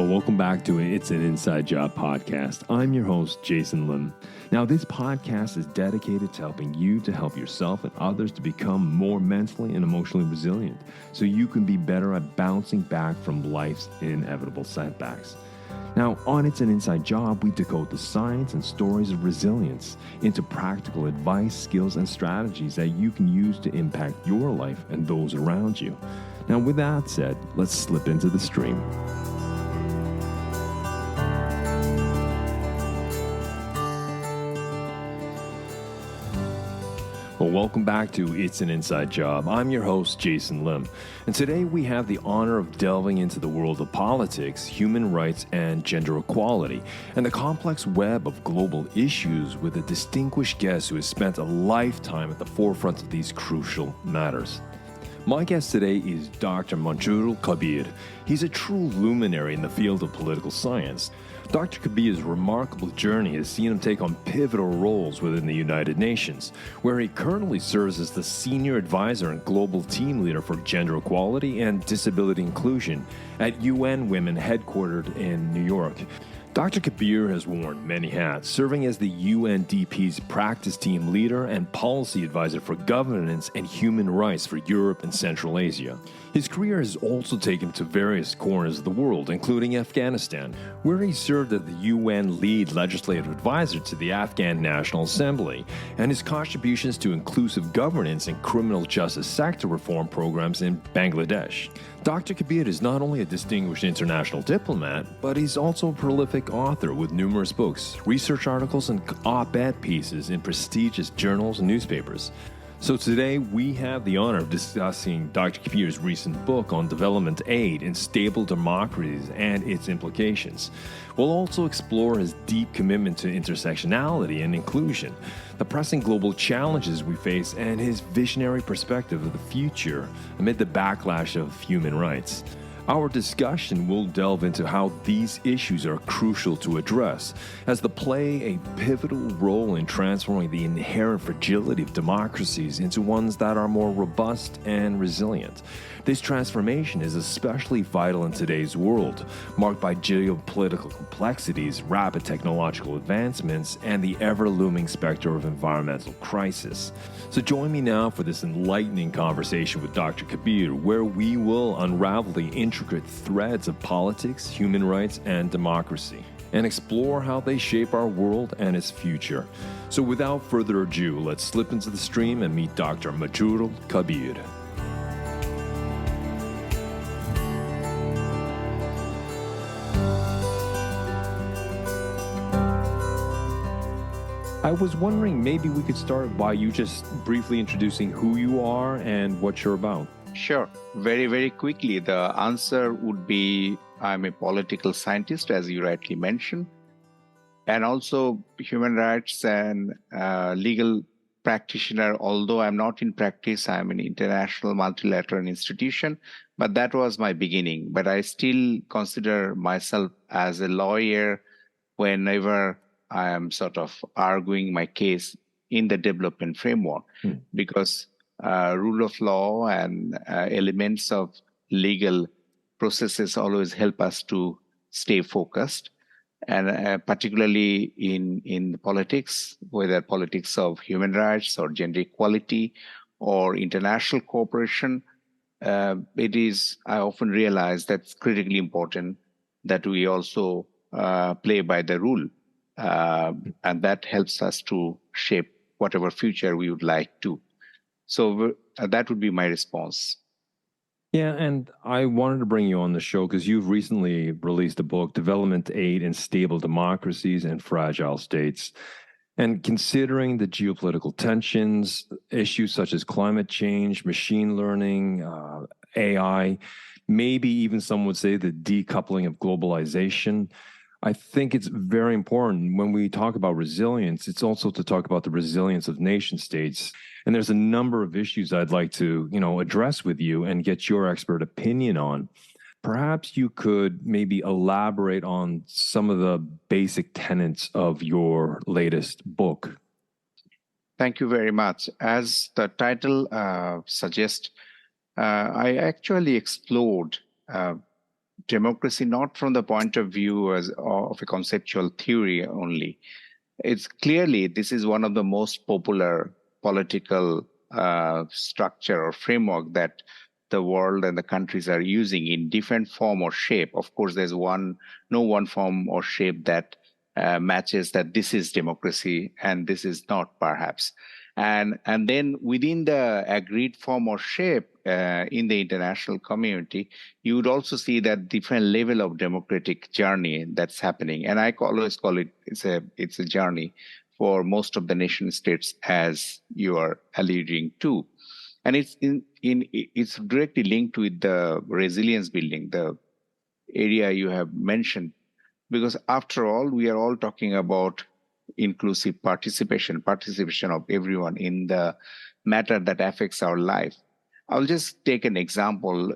welcome back to It's an Inside Job podcast. I'm your host, Jason Lim. Now, this podcast is dedicated to helping you to help yourself and others to become more mentally and emotionally resilient so you can be better at bouncing back from life's inevitable setbacks. Now, on It's an Inside Job, we decode the science and stories of resilience into practical advice, skills, and strategies that you can use to impact your life and those around you. Now, with that said, let's slip into the stream. Well, welcome back to It's an Inside Job. I'm your host, Jason Lim, and today we have the honor of delving into the world of politics, human rights, and gender equality, and the complex web of global issues with a distinguished guest who has spent a lifetime at the forefront of these crucial matters. My guest today is Dr. Manjurul Kabir. He's a true luminary in the field of political science. Dr. Kabir's remarkable journey has seen him take on pivotal roles within the United Nations, where he currently serves as the Senior Advisor and Global Team Leader for Gender Equality and Disability Inclusion at UN Women headquartered in New York. Dr. Kabir has worn many hats, serving as the UNDP's practice team leader and policy advisor for governance and human rights for Europe and Central Asia. His career has also taken him to various corners of the world, including Afghanistan, where he served as the UN lead legislative advisor to the Afghan National Assembly, and his contributions to inclusive governance and criminal justice sector reform programs in Bangladesh. Dr. Kabir is not only a distinguished international diplomat, but he's also a prolific author with numerous books, research articles, and op-ed pieces in prestigious journals and newspapers. So today we have the honor of discussing Dr. Kabir's recent book on development aid in stable democracies and its implications. We'll also explore his deep commitment to intersectionality and inclusion, the pressing global challenges we face, and his visionary perspective of the future amid the backlash of human rights. Our discussion will delve into how these issues are crucial to address, as they play a pivotal role in transforming the inherent fragility of democracies into ones that are more robust and resilient. This transformation is especially vital in today's world, marked by geopolitical complexities, rapid technological advancements, and the ever-looming specter of environmental crisis. So join me now for this enlightening conversation with Dr. Kabir, where we will unravel the intricate threads of politics, human rights, and democracy, and explore how they shape our world and its future. So without further ado, let's slip into the stream and meet Dr. Manjurul Kabir. I was wondering, maybe we could start by you just briefly introducing who you are and what you're about. Sure. Very, very quickly, the answer would be I'm a political scientist, as you rightly mentioned, and also human rights and legal practitioner. Although I'm not in practice, I'm an international multilateral institution, but that was my beginning. But I still consider myself as a lawyer whenever I am sort of arguing my case in the development framework, because rule of law and elements of legal processes always help us to stay focused. And particularly in the politics, whether politics of human rights or gender equality or international cooperation, I often realize that's critically important that we also play by the rule. And that helps us to shape whatever future we would like to. So that would be my response. Yeah, and I wanted to bring you on the show because you've recently released a book, Development Aid in Stable Democracies and Fragile States. And considering the geopolitical tensions, issues such as climate change, machine learning, AI, maybe even some would say the decoupling of globalization, I think it's very important when we talk about resilience, it's also to talk about the resilience of nation states. And there's a number of issues I'd like to, address with you and get your expert opinion on. Perhaps you could maybe elaborate on some of the basic tenets of your latest book. Thank you very much. As the title suggests, I actually explored democracy not from the point of view of a conceptual theory only. It's clearly this is one of the most popular political structure or framework that the world and the countries are using in different form or shape. Of course, there's no one form or shape that matches that this is democracy and this is not, perhaps. And then within the agreed form or shape in the international community, you would also see that different level of democratic journey that's happening. And I always call it it's a journey for most of the nation states, as you are alluding to. And it's directly linked with the resilience building, the area you have mentioned, because after all, we are all talking about inclusive participation of everyone in the matter that affects our life. I'll just take an example.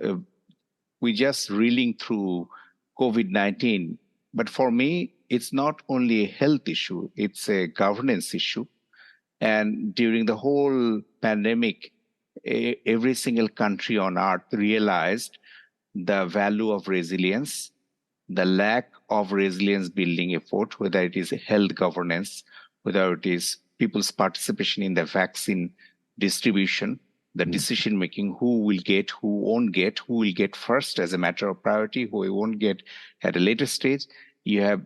We just reeling through COVID-19, but for me, it's not only a health issue, it's a governance issue. And during the whole pandemic, every single country on earth realized the value of resilience, the lack of resilience building effort, whether it is health governance, whether it is people's participation in the vaccine distribution, the decision making, who will get, who won't get, who will get first as a matter of priority, who won't get at a later stage. You have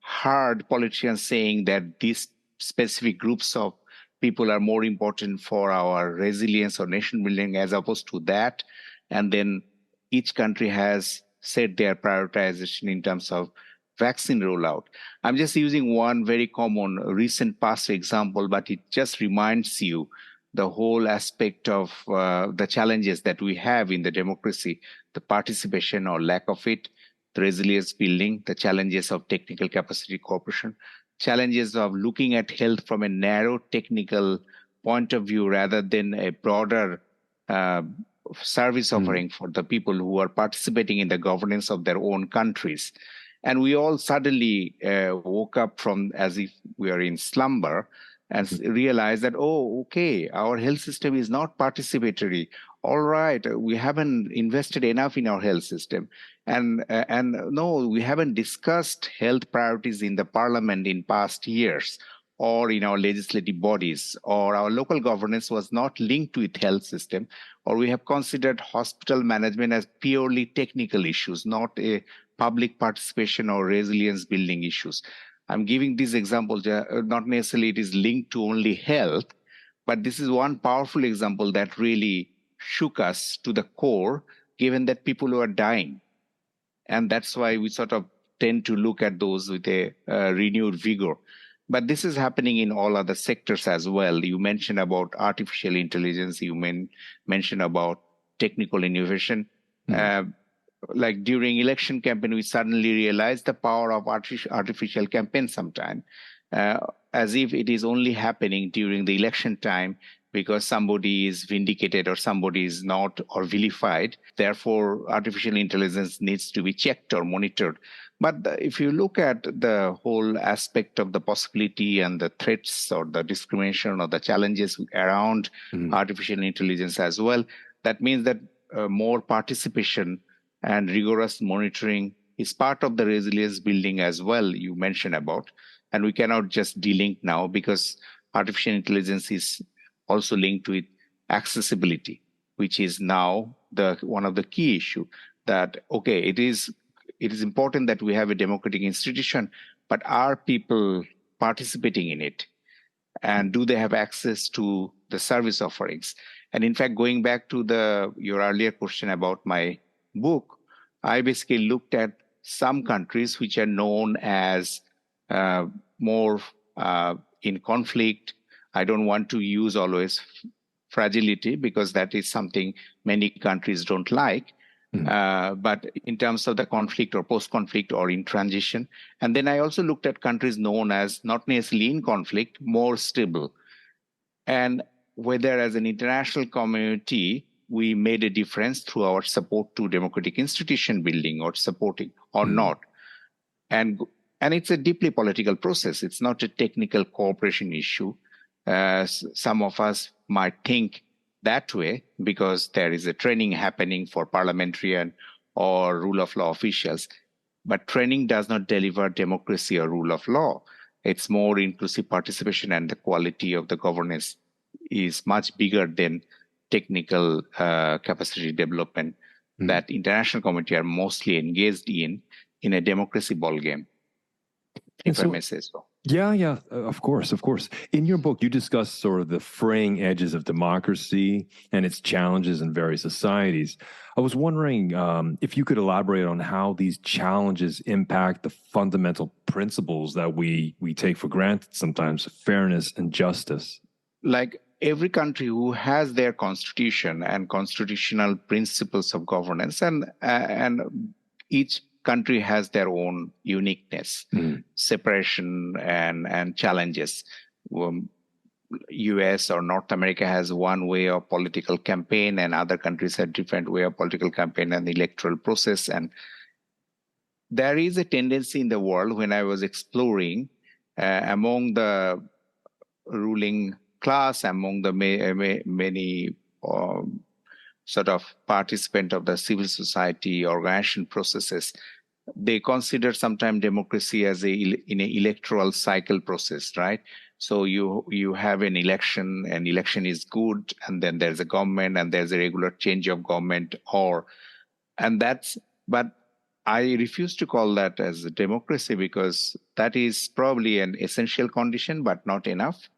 heard politicians saying that these specific groups of people are more important for our resilience or nation building as opposed to that. And then each country has set their prioritization in terms of vaccine rollout. I'm just using one very common recent past example, but it just reminds you the whole aspect of the challenges that we have in the democracy, the participation or lack of it, the resilience building, the challenges of technical capacity cooperation, challenges of looking at health from a narrow technical point of view rather than a broader service offering for the people who are participating in the governance of their own countries. And we all suddenly woke up from as if we are in slumber and realized that, oh, okay, our health system is not participatory. All right, we haven't invested enough in our health system. And no, we haven't discussed health priorities in the parliament in past years or in our legislative bodies, or our local governance was not linked with health system, or we have considered hospital management as purely technical issues, not a public participation or resilience building issues. I'm giving these examples, not necessarily it is linked to only health, but this is one powerful example that really shook us to the core, given that people were dying. And that's why we sort of tend to look at those with a renewed vigor. But this is happening in all other sectors as well. You mentioned about artificial intelligence, you mentioned about technical innovation. Like during election campaign, we suddenly realized the power of artificial campaign sometime, as if it is only happening during the election time because somebody is vindicated or somebody is not or vilified. Therefore, artificial intelligence needs to be checked or monitored. But if you look at the whole aspect of the possibility and the threats or the discrimination or the challenges around artificial intelligence as well, that means that more participation and rigorous monitoring is part of the resilience building as well, you mentioned about. And we cannot just delink now because artificial intelligence is also linked with accessibility, which is now one of the key issue that, okay, it is important that we have a democratic institution, but are people participating in it? And do they have access to the service offerings? And in fact, going back to your earlier question about my book, I basically looked at some countries which are known as more in conflict. I don't want to use always fragility because that is something many countries don't like. But in terms of the conflict or post-conflict or in transition. And then I also looked at countries known as not necessarily in conflict, more stable. And whether as an international community, we made a difference through our support to democratic institution building or supporting or not. And it's a deeply political process. It's not a technical cooperation issue. Some of us might think that way because there is a training happening for parliamentarian or rule of law officials. But training does not deliver democracy or rule of law. It's more inclusive participation, and the quality of the governance is much bigger than technical capacity development that international community are mostly engaged in a democracy ballgame, if I may say so. Yeah, of course. In your book, you discuss sort of the fraying edges of democracy and its challenges in various societies. I was wondering if you could elaborate on how these challenges impact the fundamental principles that we take for granted sometimes, fairness and justice. Like every country who has their constitution and constitutional principles of governance, and each country has their own uniqueness, separation and challenges. US or North America has one way of political campaign, and other countries have different way of political campaign and electoral process. And there is a tendency in the world, when I was exploring among the ruling class, among the many sort of participant of the civil society organization processes, they consider sometimes democracy as in an electoral cycle process, right? So you have an election is good, and then there's a government, and there's a regular change of government, but I refuse to call that as a democracy, because that is probably an essential condition, but not enough.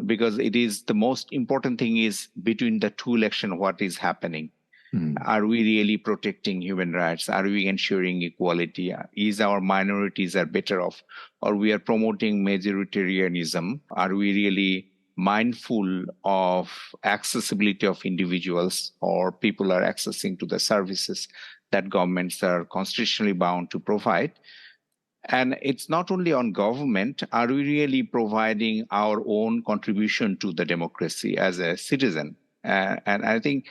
Because it is the most important thing is between the two elections, what is happening. Are we really protecting human rights? Are we ensuring equality? Is our minorities are better off? Or we are promoting majoritarianism? Are we really mindful of accessibility of individuals, or people are accessing to the services that governments are constitutionally bound to provide? And it's not only on government. Are we really providing our own contribution to the democracy as a citizen? And I think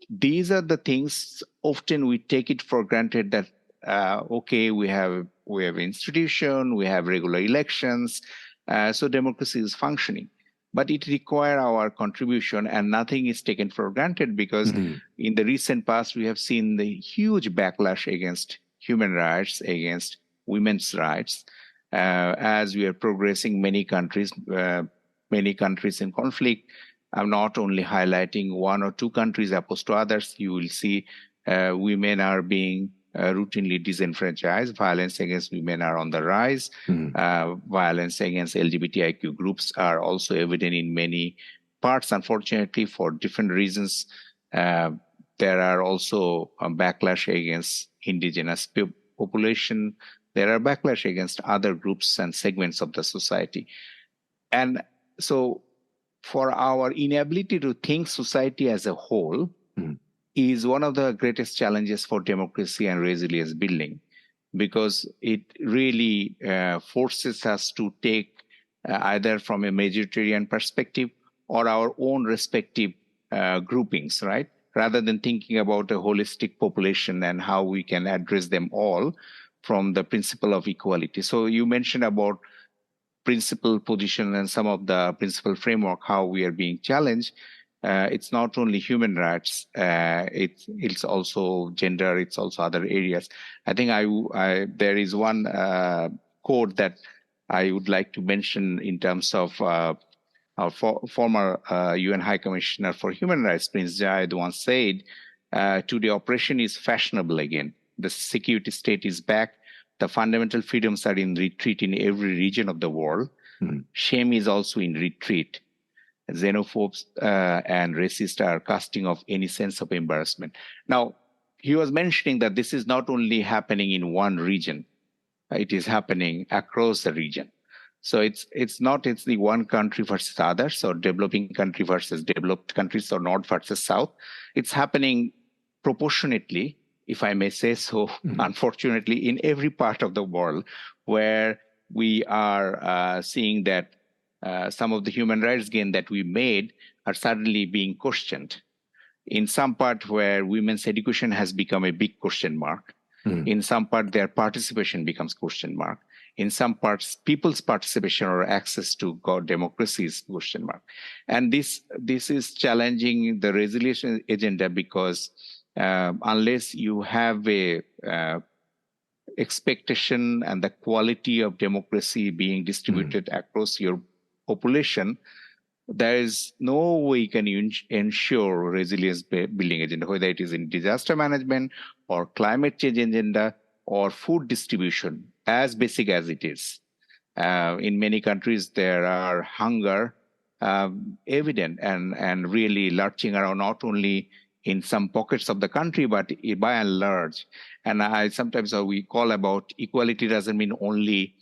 these are the things often we take it for granted that, okay, we have institution, we have regular elections, so democracy is functioning. But it requires our contribution, and nothing is taken for granted, because in the recent past, we have seen the huge backlash against human rights, against women's rights, as we are progressing many countries in conflict. I'm not only highlighting one or two countries opposed to others. You will see women are being routinely disenfranchised. Violence against women are on the rise. Violence against LGBTIQ groups are also evident in many parts, unfortunately, for different reasons. There are also backlash against indigenous population. There are backlash against other groups and segments of the society. And so for our inability to think society as a whole is one of the greatest challenges for democracy and resilience building, because it really forces us to take either from a majoritarian perspective or our own respective groupings, right? Rather than thinking about a holistic population and how we can address them all from the principle of equality. So you mentioned about principal position and some of the principal framework, how we are being challenged. It's not only human rights, it's also gender, it's also other areas. I think there is one quote that I would like to mention in terms of our former UN High Commissioner for Human Rights, Prince Jayed, once said, today oppression is fashionable again. The security state is back. The fundamental freedoms are in retreat in every region of the world. Shame is also in retreat. Xenophobes and racists are casting off any sense of embarrassment. Now, he was mentioning that this is not only happening in one region, it is happening across the region. So it's the one country versus others, or developing country versus developed countries, or North versus South. It's happening proportionately, if I may say so, unfortunately, in every part of the world, where we are seeing that some of the human rights gain that we made are suddenly being questioned. In some part where women's education has become a big question mark, in some part their participation becomes question mark. In some parts, people's participation or access to democracy is question mark. And this is challenging the resilience agenda, because unless you have a expectation and the quality of democracy being distributed across your population, there is no way you can ensure resilience building agenda, whether it is in disaster management or climate change agenda or food distribution, as basic as it is. In many countries, there are hunger evident and really lurching around, not only in some pockets of the country, but by and large. And sometimes we call about equality doesn't mean only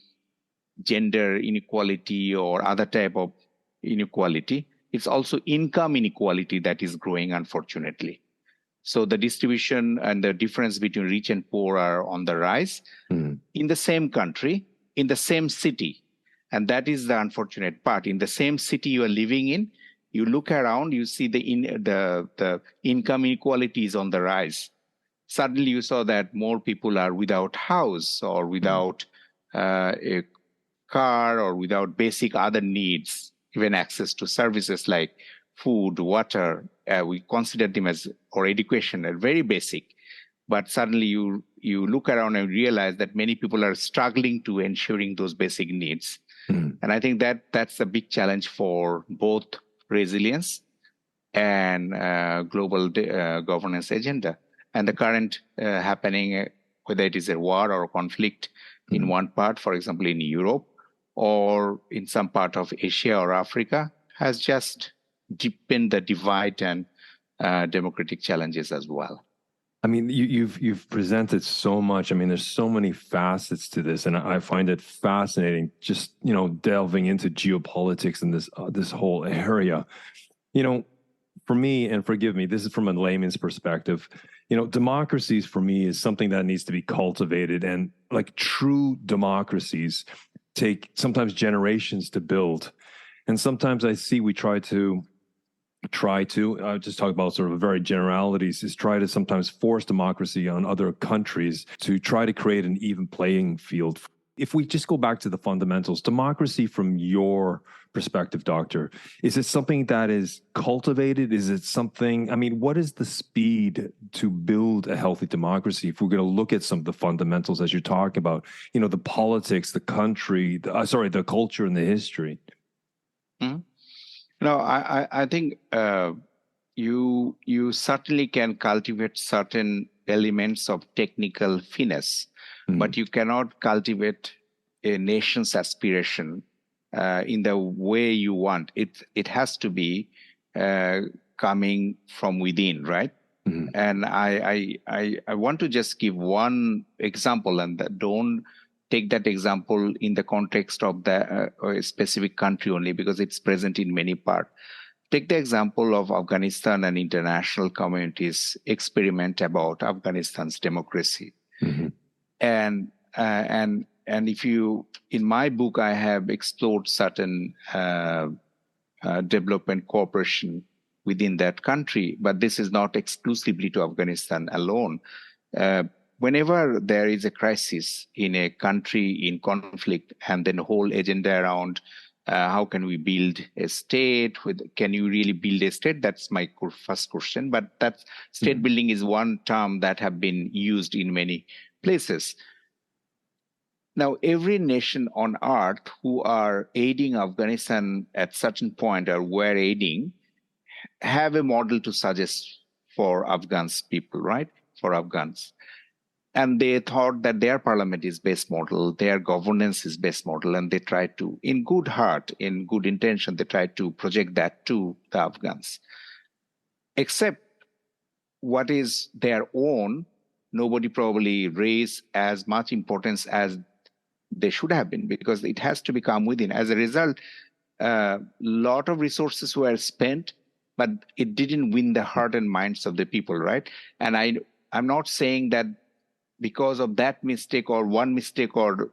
gender inequality or other type of inequality. It's also income inequality that is growing, unfortunately. So the distribution and the difference between rich and poor are on the rise in the same country, in the same city. And that is the unfortunate part. In the same city you are living in, you look around, you see the income inequality is on the rise. Suddenly you saw that more people are without house or without a car or without basic other needs, even access to services like food, water. We consider them as, or education, as very basic. But suddenly you look around and realize that many people are struggling to ensuring those basic needs. And I think that's a big challenge for both resilience and global governance agenda. And the current happening, whether it is a war or a conflict in one part, for example, in Europe, or in some part of Asia or Africa, has just deepened the divide and democratic challenges as well. I mean, you've presented so much. I mean, there's so many facets to this, and I find it fascinating. Just delving into geopolitics and this whole area. For me, and forgive me, this is from a layman's perspective. Democracies for me is something that needs to be cultivated, and like true democracies take sometimes generations to build, and sometimes I see we try to just talk about sort of very generalities, is try to sometimes force democracy on other countries to try to create an even playing field. If we just go back to the fundamentals, democracy from your perspective, Doctor, is it something that is cultivated? Is it something, I mean, what is the speed to build a healthy democracy? If we're going to look at some of the fundamentals as you're talking about, the politics, the country, the culture and the history. Mm-hmm. No, I think you certainly can cultivate certain elements of technical finesse, but you cannot cultivate a nation's aspiration in the way you want. It has to be coming from within, right? And I want to just give one example, and don't take that example in the context of a specific country only, because it's present in many parts. Take the example of Afghanistan and international communities experiment about Afghanistan's democracy. And if you, in my book, I have explored certain development cooperation within that country, but this is not exclusively to Afghanistan alone. Whenever there is a crisis in a country in conflict, and then whole agenda around how can we build a state, can you really build a state? That's my first question. But that state building is one term that have been used in many places. Now, every nation on earth who are aiding Afghanistan at certain point or were aiding have a model to suggest for Afghans people, right? For Afghans. And they thought that their parliament is best model, their governance is best model, and they tried to, in good heart, in good intention, they tried to project that to the Afghans. Except what is their own, nobody probably raised as much importance as they should have been, because it has to become within. As a result, a lot of resources were spent, but it didn't win the heart and minds of the people, right? And I'm not saying that because of that mistake or one mistake or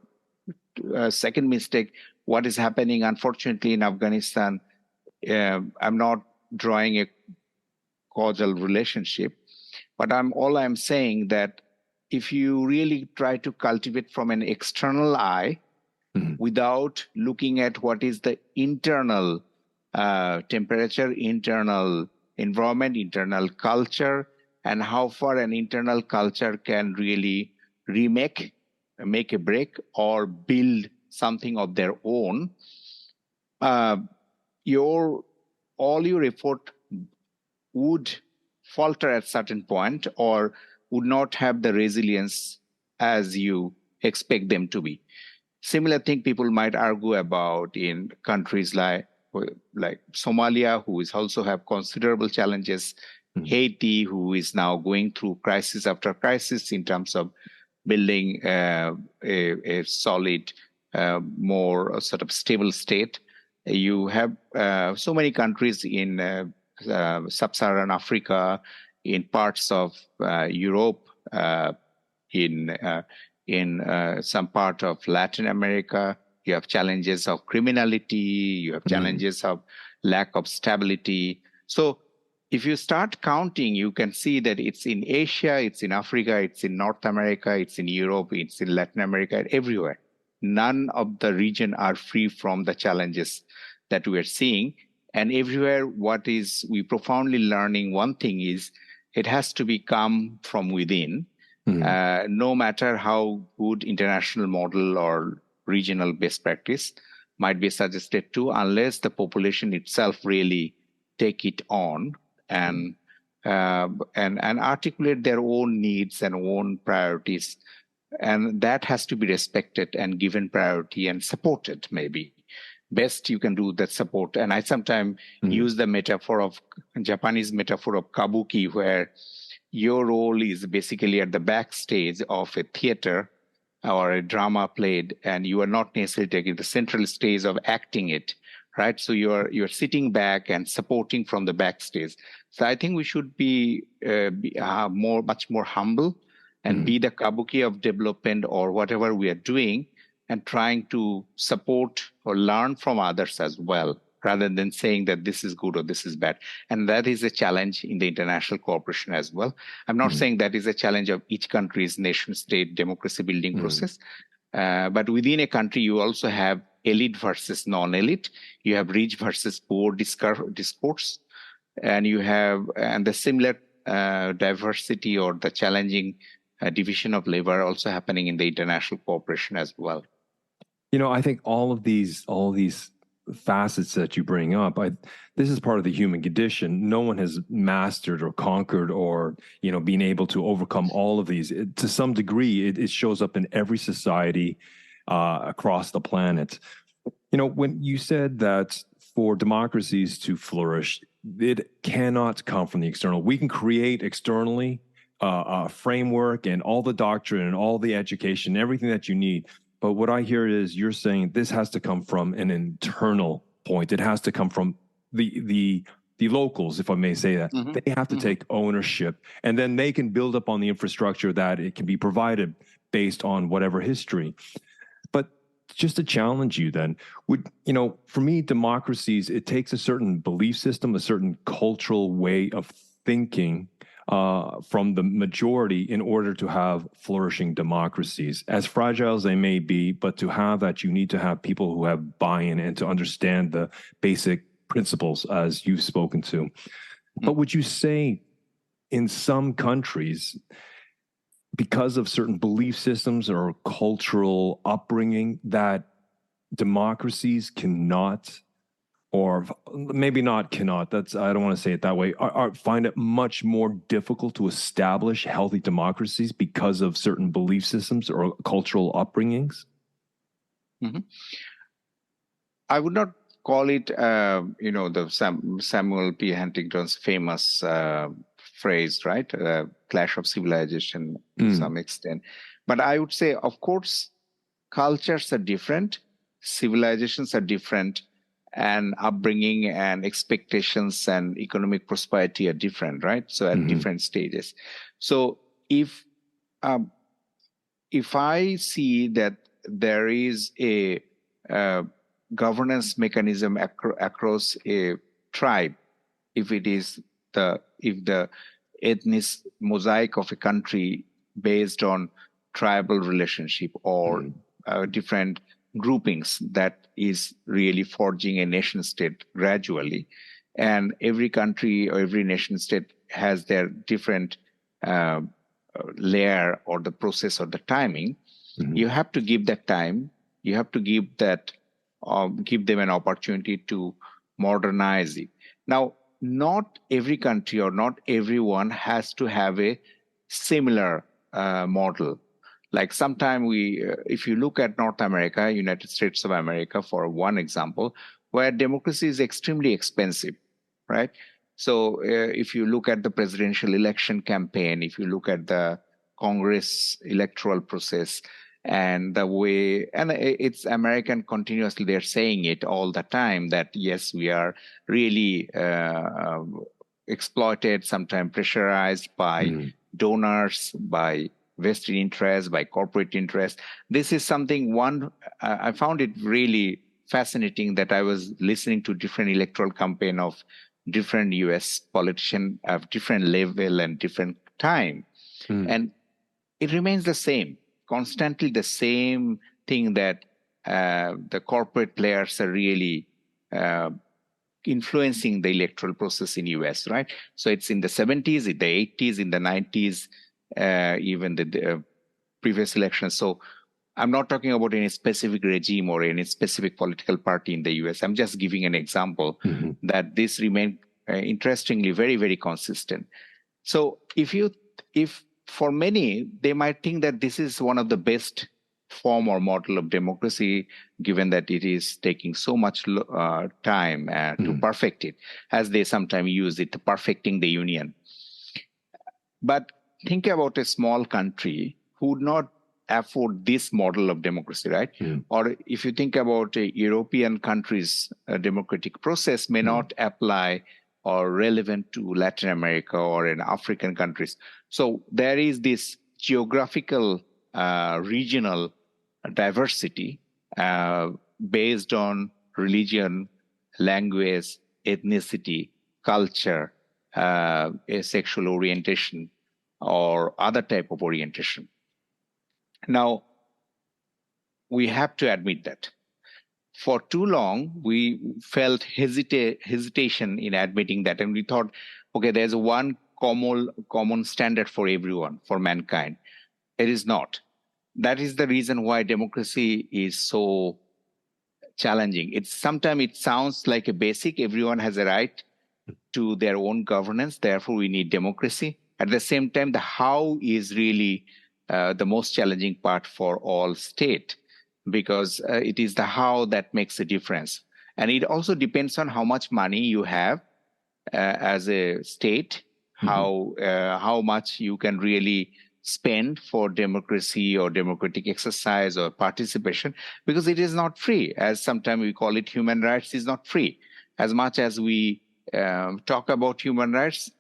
second mistake, what is happening, unfortunately, in Afghanistan, I'm not drawing a causal relationship, but all I'm saying that if you really try to cultivate from an external eye, without looking at what is the internal temperature, internal environment, internal culture, and how far an internal culture can really make a break, or build something of their own, all your effort would falter at certain point, or would not have the resilience as you expect them to be. Similar thing people might argue about in countries like Somalia, who is also have considerable challenges, Haiti, who is now going through crisis after crisis in terms of building a solid, more sort of stable state. You have so many countries in sub-Saharan Africa, in parts of Europe, in some part of Latin America. You have challenges of criminality, you have challenges of lack of stability. So if you start counting, you can see that it's in Asia, it's in Africa, it's in North America, it's in Europe, it's in Latin America, everywhere. None of the region are free from the challenges that we are seeing. And everywhere, what is we profoundly learning, one thing is it has to come from within. No matter how good international model or regional best practice might be suggested to, unless the population itself really take it on and articulate their own needs and own priorities, and that has to be respected and given priority and supported. Maybe best you can do that support. And I sometimes use the metaphor of Japanese metaphor of kabuki, where your role is basically at the backstage of a theater or a drama played, and you are not necessarily taking the central stage of acting it, right? So you're sitting back and supporting from the backstage. So I think we should be much more humble and be the kabuki of development or whatever we are doing, and trying to support or learn from others as well, rather than saying that this is good or this is bad. And that is a challenge in the international cooperation as well. I'm not saying that is a challenge of each country's nation-state democracy building process. But within a country, you also have elite versus non-elite. You have rich versus poor discourse. And you have the similar diversity or the challenging division of labor also happening in the international cooperation as well. You know, I think all of these facets that you bring up, this is part of the human condition. No one has mastered or conquered or, been able to overcome all of these. To some degree, it shows up in every society across the planet. When you said that for democracies to flourish, it cannot come from the external. We can create externally a framework and all the doctrine and all the education, everything that you need. But what I hear is you're saying this has to come from an internal point. It has to come from the locals, if I may say that. They have to take ownership, and then they can build up on the infrastructure that it can be provided based on whatever history. But just to challenge you then, for me, democracies, it takes a certain belief system, a certain cultural way of thinking from the majority in order to have flourishing democracies, as fragile as they may be. But to have that, you need to have people who have buy-in and to understand the basic principles as you've spoken to. But would you say in some countries, because of certain belief systems or cultural upbringing, that democracies cannot, or maybe not cannot, I don't want to say it that way, find it much more difficult to establish healthy democracies because of certain belief systems or cultural upbringings? I would not call it, the Samuel P. Huntington's famous phrase, right? Clash of civilization to some extent. But I would say, of course, cultures are different, civilizations are different, and upbringing and expectations and economic prosperity are different, right? So at different stages. So if I see that there is a governance mechanism across a tribe, if the ethnic mosaic of a country based on tribal relationship or different groupings that is really forging a nation state gradually, and every country or every nation state has their different layer or the process or the timing, you have to give that time. You have to give them an opportunity to modernize it. Now, not every country or not everyone has to have a similar model. Like sometime if you look at North America, United States of America, for one example, where democracy is extremely expensive, right? So if you look at the presidential election campaign, if you look at the Congress electoral process, and the way, and it's American continuously, they're saying it all the time that yes, we are really exploited, sometimes pressurized by donors, by vested interest, by corporate interest. This is something I found it really fascinating that I was listening to different electoral campaign of different US politicians of different level and different time. And it remains the same, constantly the same thing, that the corporate players are really influencing the electoral process in US, right? So it's in the 70s, in the 80s, in the 90s, even the previous elections. So I'm not talking about any specific regime or any specific political party in the US. I'm just giving an example that this remained interestingly very, very consistent. So if for many, they might think that this is one of the best form or model of democracy, given that it is taking so much time to perfect it, as they sometimes use it, perfecting the union. But think about a small country who would not afford this model of democracy, right? Or if you think about European countries, a democratic process may not apply or relevant to Latin America or in African countries. So there is this geographical, regional diversity based on religion, language, ethnicity, culture, a sexual orientation, or other type of orientation. Now, we have to admit that. For too long, we felt hesitation in admitting that, and we thought, okay, there's one common standard for everyone, for mankind. It is not. That is the reason why democracy is so challenging. Sometimes it sounds like a basic, everyone has a right to their own governance, therefore we need democracy. At the same time, the how is really the most challenging part for all state, because it is the how that makes a difference. And it also depends on how much money you have as a state, how much you can really spend for democracy or democratic exercise or participation, because it is not free. As sometimes we call it, human rights is not free. As much as we talk about human rights,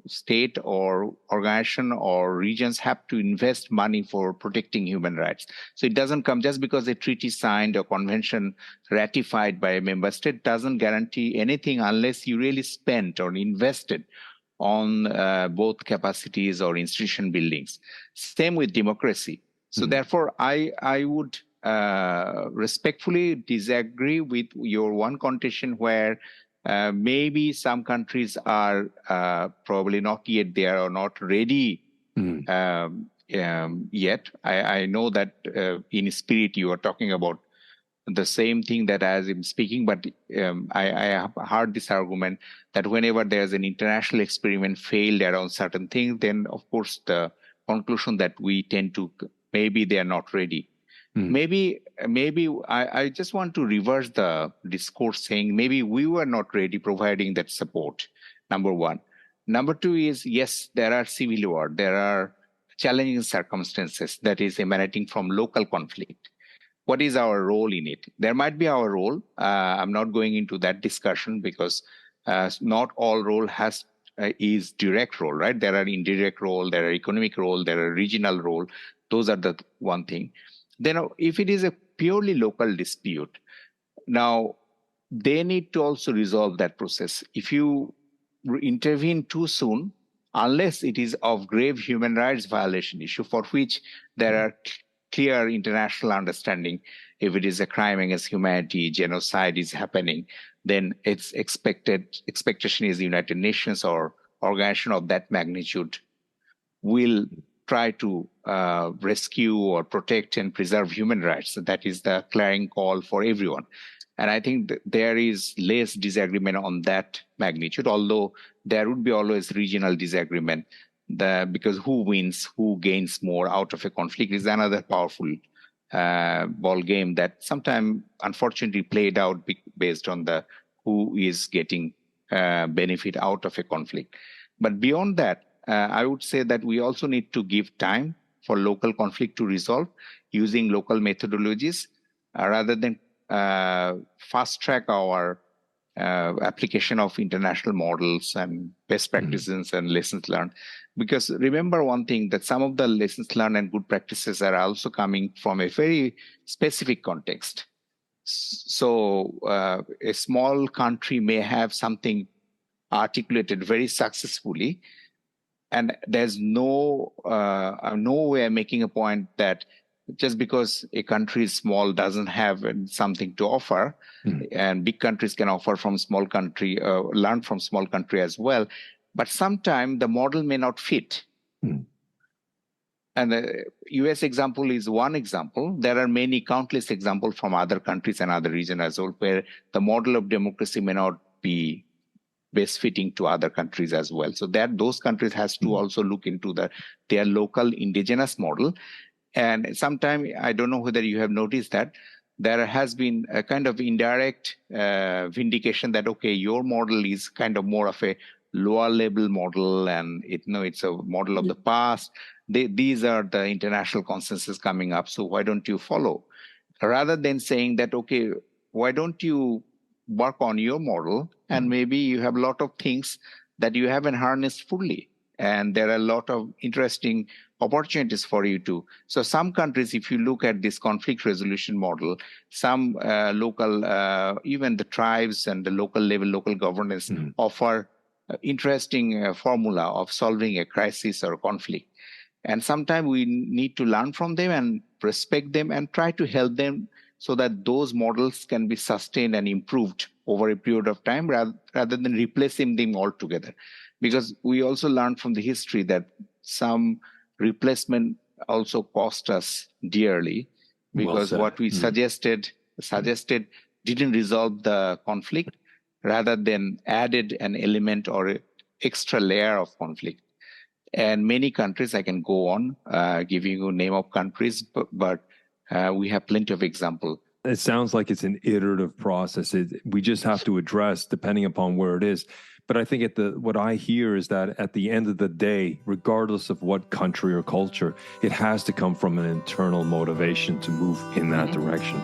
state or organization or regions have to invest money for protecting human rights. So it doesn't come just because a treaty signed or convention ratified by a member state doesn't guarantee anything unless you really spent or invested on both capacities or institution buildings. Same with democracy. So therefore, I would respectfully disagree with your one contention where maybe some countries are probably not yet there or not ready yet. I know that in spirit you are talking about the same thing that as I'm speaking, but I have heard this argument that whenever there's an international experiment failed around certain things, then of course the conclusion that we tend to, maybe they are not ready. Maybe I just want to reverse the discourse, saying maybe we were not ready providing that support, number one. Number two is, yes, there are civil war, there are challenging circumstances that is emanating from local conflict. What is our role in it? There might be our role. I'm not going into that discussion because not all role is direct role, right? There are indirect role, there are economic role, there are regional role. Those are the one thing. Then if it is a purely local dispute, now they need to also resolve that process. If you intervene too soon, unless it is of grave human rights violation issue for which there are clear international understanding, if it is a crime against humanity, genocide is happening, then it's expectation is the United Nations or organization of that magnitude will try to rescue or protect and preserve human rights. So that is the clarion call for everyone. And I think there is less disagreement on that magnitude, although there would be always regional disagreement. Because who wins, who gains more out of a conflict is another powerful ball game that sometimes unfortunately played out based on the who is getting benefit out of a conflict. But beyond that, I would say that we also need to give time for local conflict to resolve using local methodologies rather than fast track our application of international models and best practices and lessons learned. Because remember one thing, that some of the lessons learned and good practices are also coming from a very specific context. So a small country may have something articulated very successfully, and there's no way of making a point that just because a country is small doesn't have something to offer, and big countries can offer from small country, learn from small country as well. But sometimes the model may not fit. And the US example is one example. There are many countless examples from other countries and other regions as well, where the model of democracy may not be best fitting to other countries as well. So that those countries has to also look into their local indigenous model. And sometimes, I don't know whether you have noticed that, there has been a kind of indirect vindication that, okay, your model is kind of more of a lower level model, and it's a model of the past. These are the international consensus coming up, so why don't you follow? Rather than saying that, okay, why don't you work on your model, and maybe you have a lot of things that you haven't harnessed fully, and there are a lot of interesting opportunities for you to. So some countries, if you look at this conflict resolution model, some local, even the tribes and the local level, local governance offer interesting formula of solving a crisis or a conflict. And sometimes we need to learn from them and respect them and try to help them so that those models can be sustained and improved over a period of time rather than replacing them altogether. Because we also learned from the history that some replacement also cost us dearly, because what we suggested didn't resolve the conflict, rather than added an element or an extra layer of conflict. And many countries, I can go on giving you a name of countries, but we have plenty of examples. It sounds like it's an iterative process. We just have to address, depending upon where it is. But I think what I hear is that at the end of the day, regardless of what country or culture, it has to come from an internal motivation to move in that direction.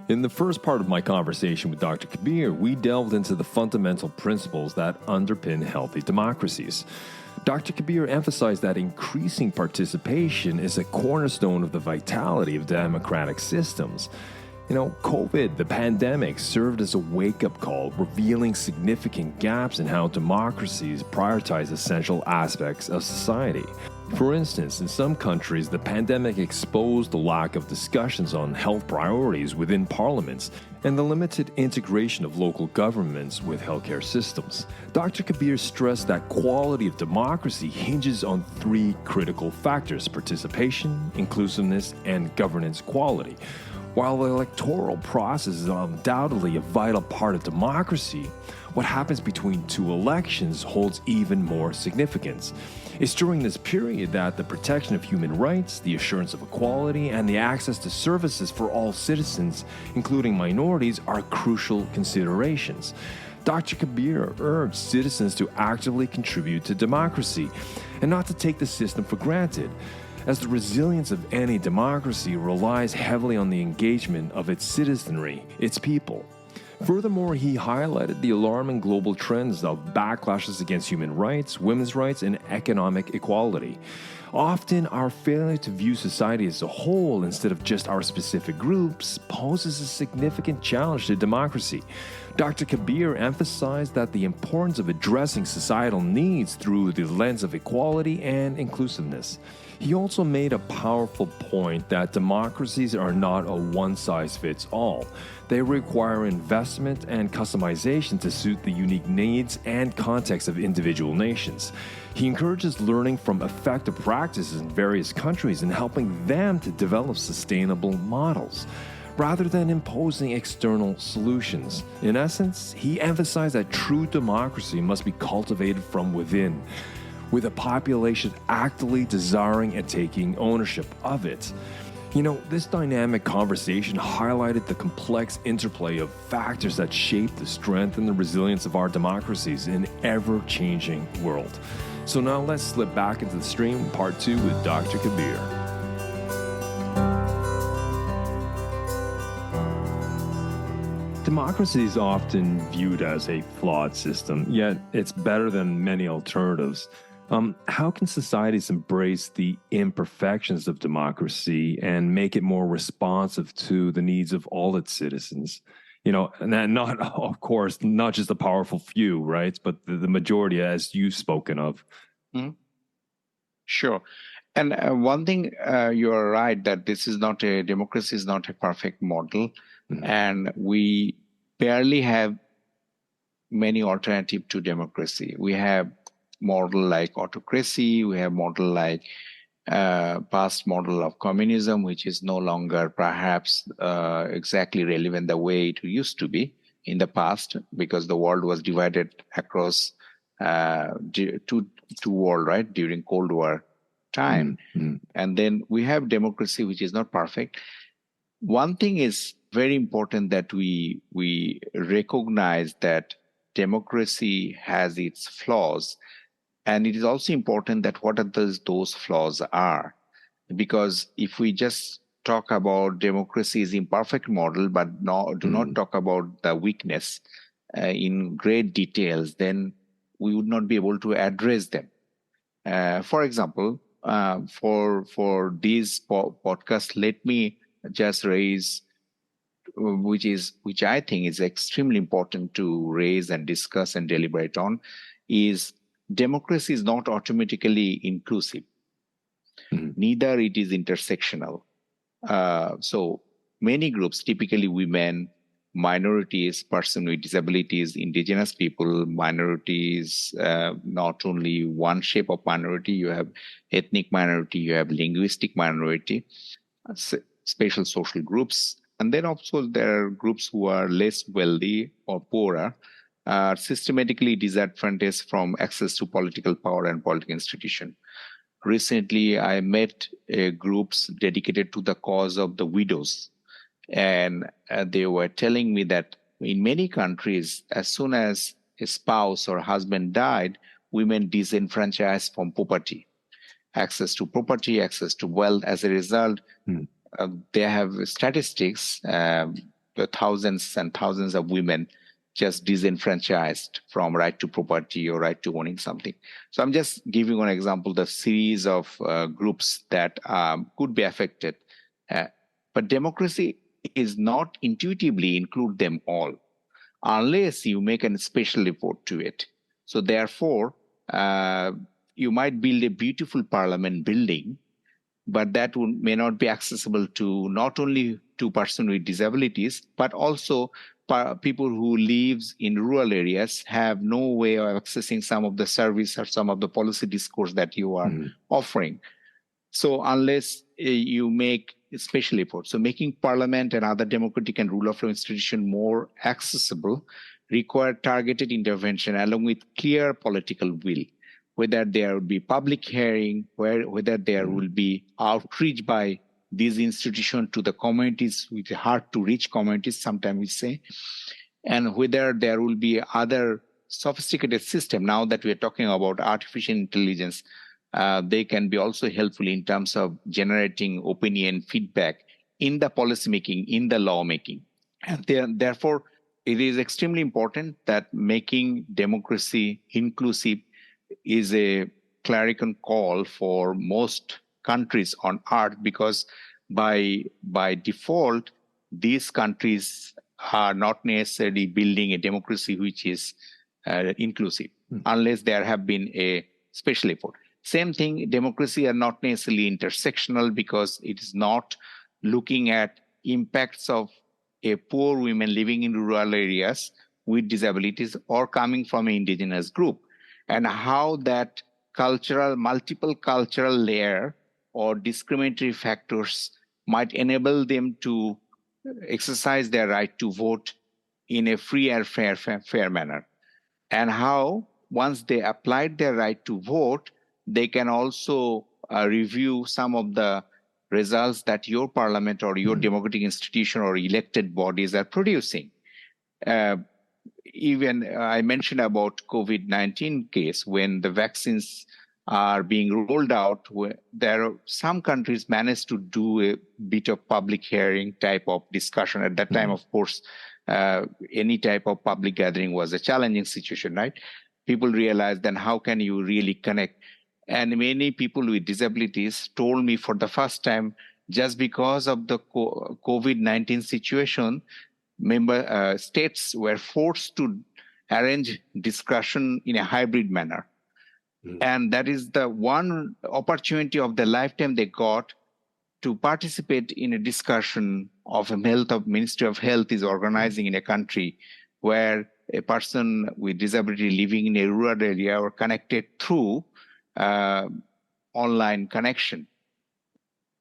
In the first part of my conversation with Dr. Kabir, we delved into the fundamental principles that underpin healthy democracies. Dr. Kabir emphasized that increasing participation is a cornerstone of the vitality of democratic systems. COVID, the pandemic, served as a wake-up call, revealing significant gaps in how democracies prioritize essential aspects of society. For instance, in some countries, the pandemic exposed the lack of discussions on health priorities within parliaments and the limited integration of local governments with healthcare systems. Dr. Kabir stressed that quality of democracy hinges on three critical factors: participation, inclusiveness, and governance quality. While the electoral process is undoubtedly a vital part of democracy, what happens between two elections holds even more significance. It's during this period that the protection of human rights, the assurance of equality, and the access to services for all citizens, including minorities, are crucial considerations. Dr. Kabir urged citizens to actively contribute to democracy and not to take the system for granted, as the resilience of any democracy relies heavily on the engagement of its citizenry, its people. Furthermore, he highlighted the alarming global trends of backlashes against human rights, women's rights, and economic equality. Often, our failure to view society as a whole instead of just our specific groups poses a significant challenge to democracy. Dr. Kabir emphasized that the importance of addressing societal needs through the lens of equality and inclusiveness. He also made a powerful point that democracies are not a one-size-fits-all. They require investment and customization to suit the unique needs and context of individual nations. He encourages learning from effective practices in various countries and helping them to develop sustainable models, rather than imposing external solutions. In essence, he emphasized that true democracy must be cultivated from within, with a population actively desiring and taking ownership of it. You know, this dynamic conversation highlighted the complex interplay of factors that shape the strength and the resilience of our democracies in an ever-changing world. So now let's slip back into the stream, part 2 with Dr. Kabir. Democracy is often viewed as a flawed system, yet it's better than many alternatives. How can societies embrace the imperfections of democracy and make it more responsive to the needs of all its citizens? You know, and that not, of course, not just the powerful few, right? But the majority, as you've spoken of. Mm-hmm. Sure. And one thing, you are right that democracy is not a perfect model. Mm-hmm. And we barely have many alternatives to democracy. We have model like autocracy, we have model like past model of communism, which is no longer perhaps exactly relevant the way it used to be in the past, because the world was divided across two worlds, right, during Cold War time. Mm-hmm. And then we have democracy, which is not perfect. One thing is very important that we recognize that democracy has its flaws. And it is also important that what those flaws are. Because if we just talk about democracy is imperfect model, but do not talk about the weakness in great details, then we would not be able to address them. For example, for this podcast, let me just raise, which I think is extremely important to raise and discuss and deliberate on, is democracy is not automatically inclusive. Mm-hmm. Neither it is intersectional. So many groups, typically women, minorities, persons with disabilities, indigenous people, minorities, not only one shape of minority, you have ethnic minority, you have linguistic minority, special social groups. And then also there are groups who are less wealthy or poorer, are systematically disadvantaged from access to political power and political institution. Recently, I met groups dedicated to the cause of the widows. And they were telling me that in many countries, as soon as a spouse or husband died, women disenfranchised from property, access to property, access to wealth. As a result, they have statistics, thousands and thousands of women just disenfranchised from right to property or right to owning something. So I'm just giving one example, the series of groups that could be affected. But democracy is not intuitively include them all, unless you make a special effort to it. So therefore, you might build a beautiful parliament building, but that may not be accessible to not only to persons with disabilities, but also people who live in rural areas have no way of accessing some of the service or some of the policy discourse that you are offering. So unless you make a special effort, so making parliament and other democratic and rule of law institution more accessible require targeted intervention along with clear political will, whether there will be public hearing, whether there will be outreach by these institutions to the communities with hard to reach communities, sometimes we say, and whether there will be other sophisticated system. Now that we are talking about artificial intelligence, they can be also helpful in terms of generating opinion feedback in the policymaking, in the lawmaking. And therefore, it is extremely important that making democracy inclusive is a clarion call for most countries on earth, because by default, these countries are not necessarily building a democracy which is inclusive, unless there have been a special effort. Same thing, democracy are not necessarily intersectional because it is not looking at impacts of a poor women living in rural areas with disabilities or coming from an indigenous group, and how that multiple cultural layer or discriminatory factors might enable them to exercise their right to vote in a free and fair manner. And how, once they applied their right to vote, they can also review some of the results that your parliament or your democratic institution or elected bodies are producing. Even I mentioned about COVID-19 case, when the vaccines are being rolled out, there are some countries managed to do a bit of public hearing type of discussion. At that time, of course, any type of public gathering was a challenging situation, right? People realized then how can you really connect? And many people with disabilities told me for the first time, just because of the COVID-19 situation, member states were forced to arrange discussion in a hybrid manner. And that is the one opportunity of their lifetime they got to participate in a discussion of Ministry of Health is organizing in a country where a person with disability living in a rural area or connected through online connection.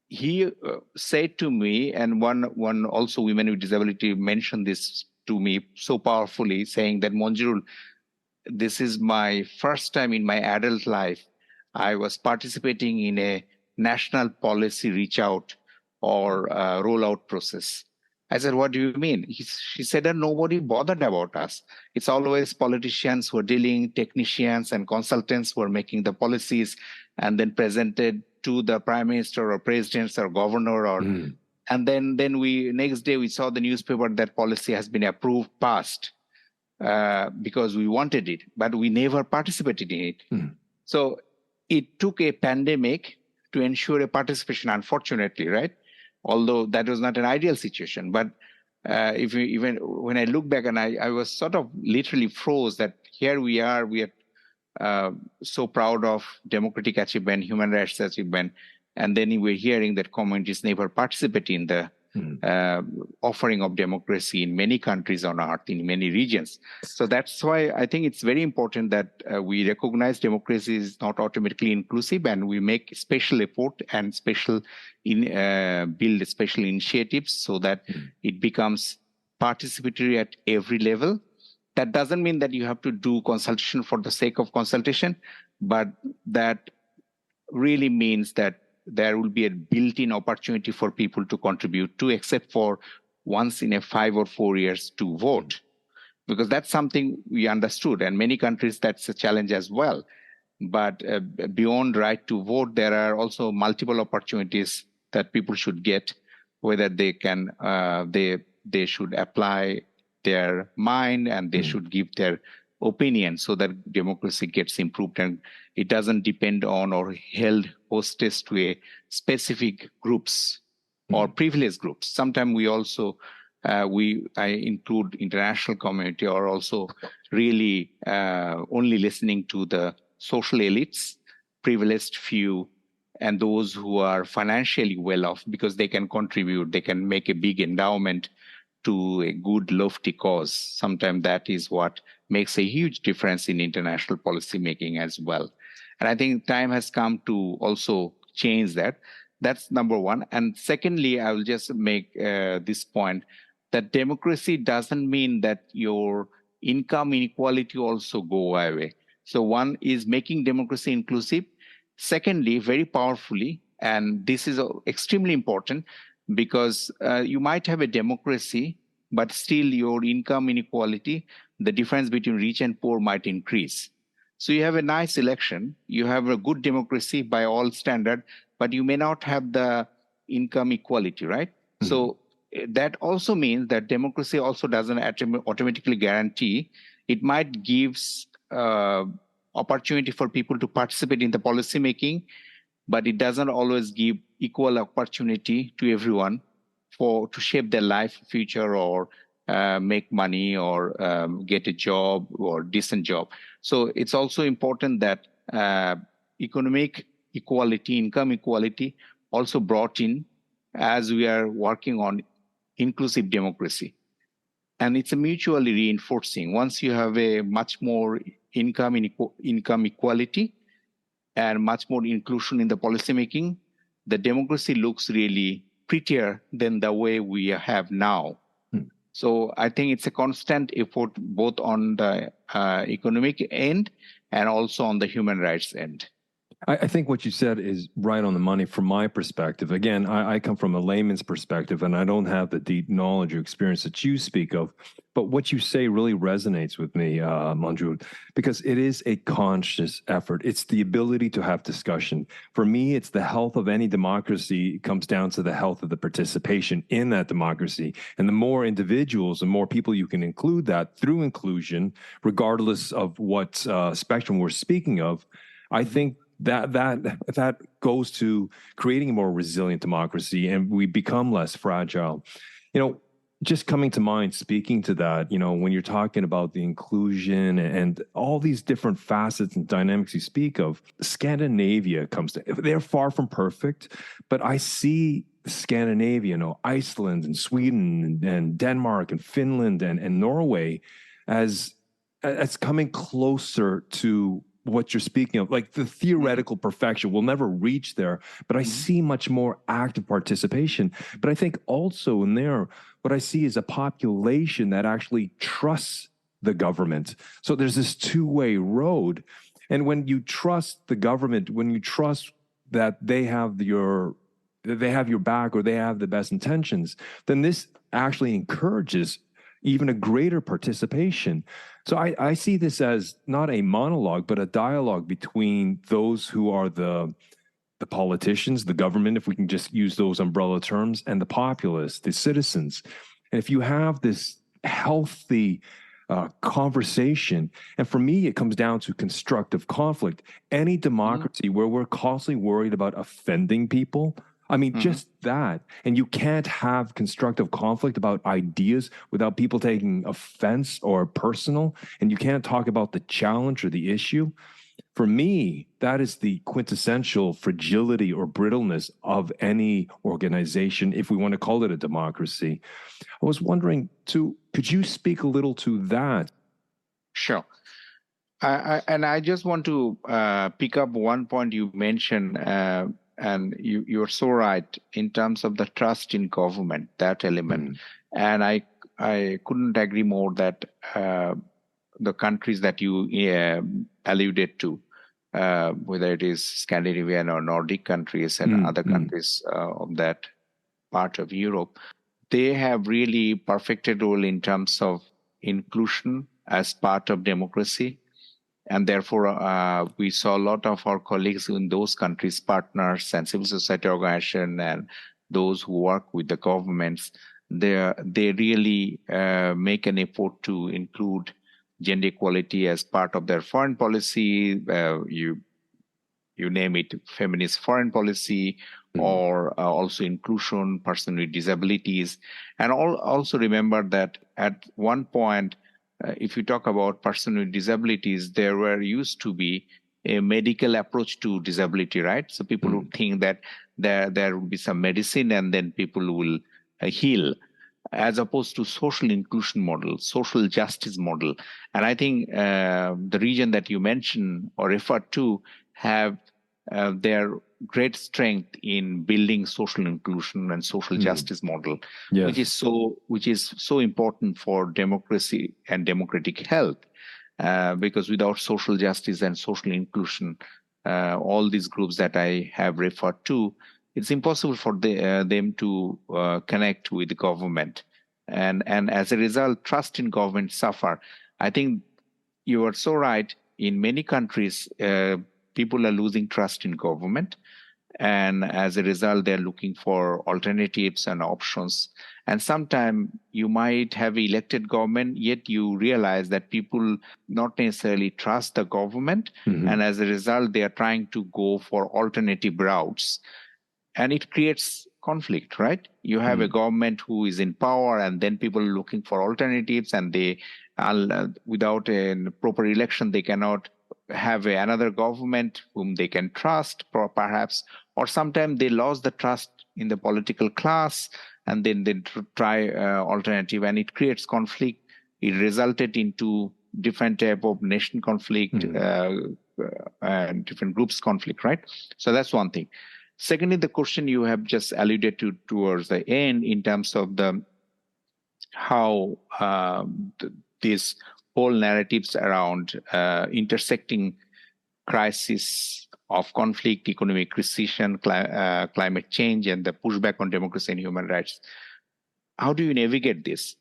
He said to me, and one also women with disability mentioned this to me so powerfully, saying that, Manjurul, this is my first time in my adult life I was participating in a national policy reach out or rollout process. I said, what do you mean? She said that nobody bothered about us. It's always politicians who are dealing, technicians and consultants who are making the policies and then presented to the prime minister or president or governor or and then we next day we saw the newspaper that policy has been approved, passed. Because we wanted it, but we never participated in it. So it took a pandemic to ensure a participation, unfortunately, right? Although that was not an ideal situation. But even when I look back, and I was sort of literally froze that here we are so proud of democratic achievement, human rights achievement, and then we're hearing that communities never participate in the offering of democracy in many countries on earth, in many regions. So that's why I think it's very important that we recognize democracy is not automatically inclusive, and we make special effort and build special initiatives so that it becomes participatory at every level. That doesn't mean that you have to do consultation for the sake of consultation, but that really means that there will be a built-in opportunity for people to contribute to, except for once in a 5 or 4 years to vote, because that's something we understood. And many countries, that's a challenge as well. But beyond right to vote, there are also multiple opportunities that people should get, whether they can, they should apply their mind and they should give their opinion so that democracy gets improved and it doesn't depend on or held hostage to a specific groups or privileged groups. Sometimes we also I include international community or also really only listening to the social elites, privileged few, and those who are financially well off because they can contribute, they can make a big endowment to a good lofty cause. Sometimes that is what makes a huge difference in international policy making as well. And I think time has come to also change that. That's number one. And secondly, I will just make this point that democracy doesn't mean that your income inequality also go away. So one is making democracy inclusive. Secondly, very powerfully, and this is extremely important, because you might have a democracy, but still your income inequality, the difference between rich and poor might increase. So you have a nice election, you have a good democracy by all standard, but you may not have the income equality, right? So that also means that democracy also doesn't automatically guarantee. It might give opportunity for people to participate in the policy making, but it doesn't always give equal opportunity to everyone to shape their life, future, or make money, or get a job or decent job. So it's also important that economic equality, income equality also brought in as we are working on inclusive democracy. And it's a mutually reinforcing. Once you have a much more income equality and much more inclusion in the policymaking, the democracy looks really prettier than the way we have now. So I think it's a constant effort both on the economic end and also on the human rights end. I think what you said is right on the money from my perspective. Again, I come from a layman's perspective, and I don't have the deep knowledge or experience that you speak of. But what you say really resonates with me, Manjul, because it is a conscious effort. It's the ability to have discussion. For me, it's the health of any democracy comes down to the health of the participation in that democracy. And the more individuals, the more people you can include that through inclusion, regardless of what spectrum we're speaking of, I think that goes to creating a more resilient democracy, and we become less fragile. Just coming to mind, speaking to that, when you're talking about the inclusion and all these different facets and dynamics you speak of, Scandinavia they're far from perfect, but I see Scandinavia, Iceland and Sweden and Denmark and Finland and Norway as coming closer to what you're speaking of. Like the theoretical perfection, we'll never reach there, but I see much more active participation. But I think also in there, what I see is a population that actually trusts the government. So there's this two-way road. And when you trust the government, when you trust that they have your back or they have the best intentions, then this actually encourages even a greater participation. So I see this as not a monologue, but a dialogue between those who are the politicians, the government, if we can just use those umbrella terms, and the populace, the citizens. And if you have this healthy conversation, and for me, it comes down to constructive conflict. Any democracy where we're constantly worried about offending people, just that. And you can't have constructive conflict about ideas without people taking offense or personal. And you can't talk about the challenge or the issue. For me, that is the quintessential fragility or brittleness of any organization, if we want to call it a democracy. I was wondering, could you speak a little to that? Sure. And I just want to pick up one point you mentioned. And you're so right in terms of the trust in government, that element. And I couldn't agree more that the countries that you alluded to, whether it is Scandinavian or Nordic countries and other countries of that part of Europe, they have really perfected role in terms of inclusion as part of democracy. And therefore, we saw a lot of our colleagues in those countries, partners and civil society organizations, and those who work with the governments, they really make an effort to include gender equality as part of their foreign policy. You name it, feminist foreign policy, or also inclusion, person with disabilities. And also remember that at one point, if you talk about person with disabilities, there used to be a medical approach to disability, right? So people would think that there will be some medicine and then people will heal, as opposed to social inclusion model, social justice model. And I think the region that you mentioned or referred to have their great strength in building social inclusion and social justice model, yes. which is so important for democracy and democratic health, because without social justice and social inclusion, all these groups that I have referred to, it's impossible for them to connect with the government, and as a result, trust in government suffer. I think you are so right. In many countries, people are losing trust in government. And as a result, they're looking for alternatives and options. And sometimes you might have elected government, yet you realize that people not necessarily trust the government. And as a result, they are trying to go for alternative routes. And it creates conflict, right? You have a government who is in power, and then people are looking for alternatives, and they, without a proper election, they cannot have another government whom they can trust, perhaps, or sometimes they lost the trust in the political class, and then they try alternative, and it creates conflict. It resulted into different type of nation conflict and different groups conflict, right? So that's one thing. Secondly, the question you have just alluded to towards the end in terms of the how these whole narratives around intersecting crisis of conflict, economic recession, climate change, and the pushback on democracy and human rights. How do you navigate this?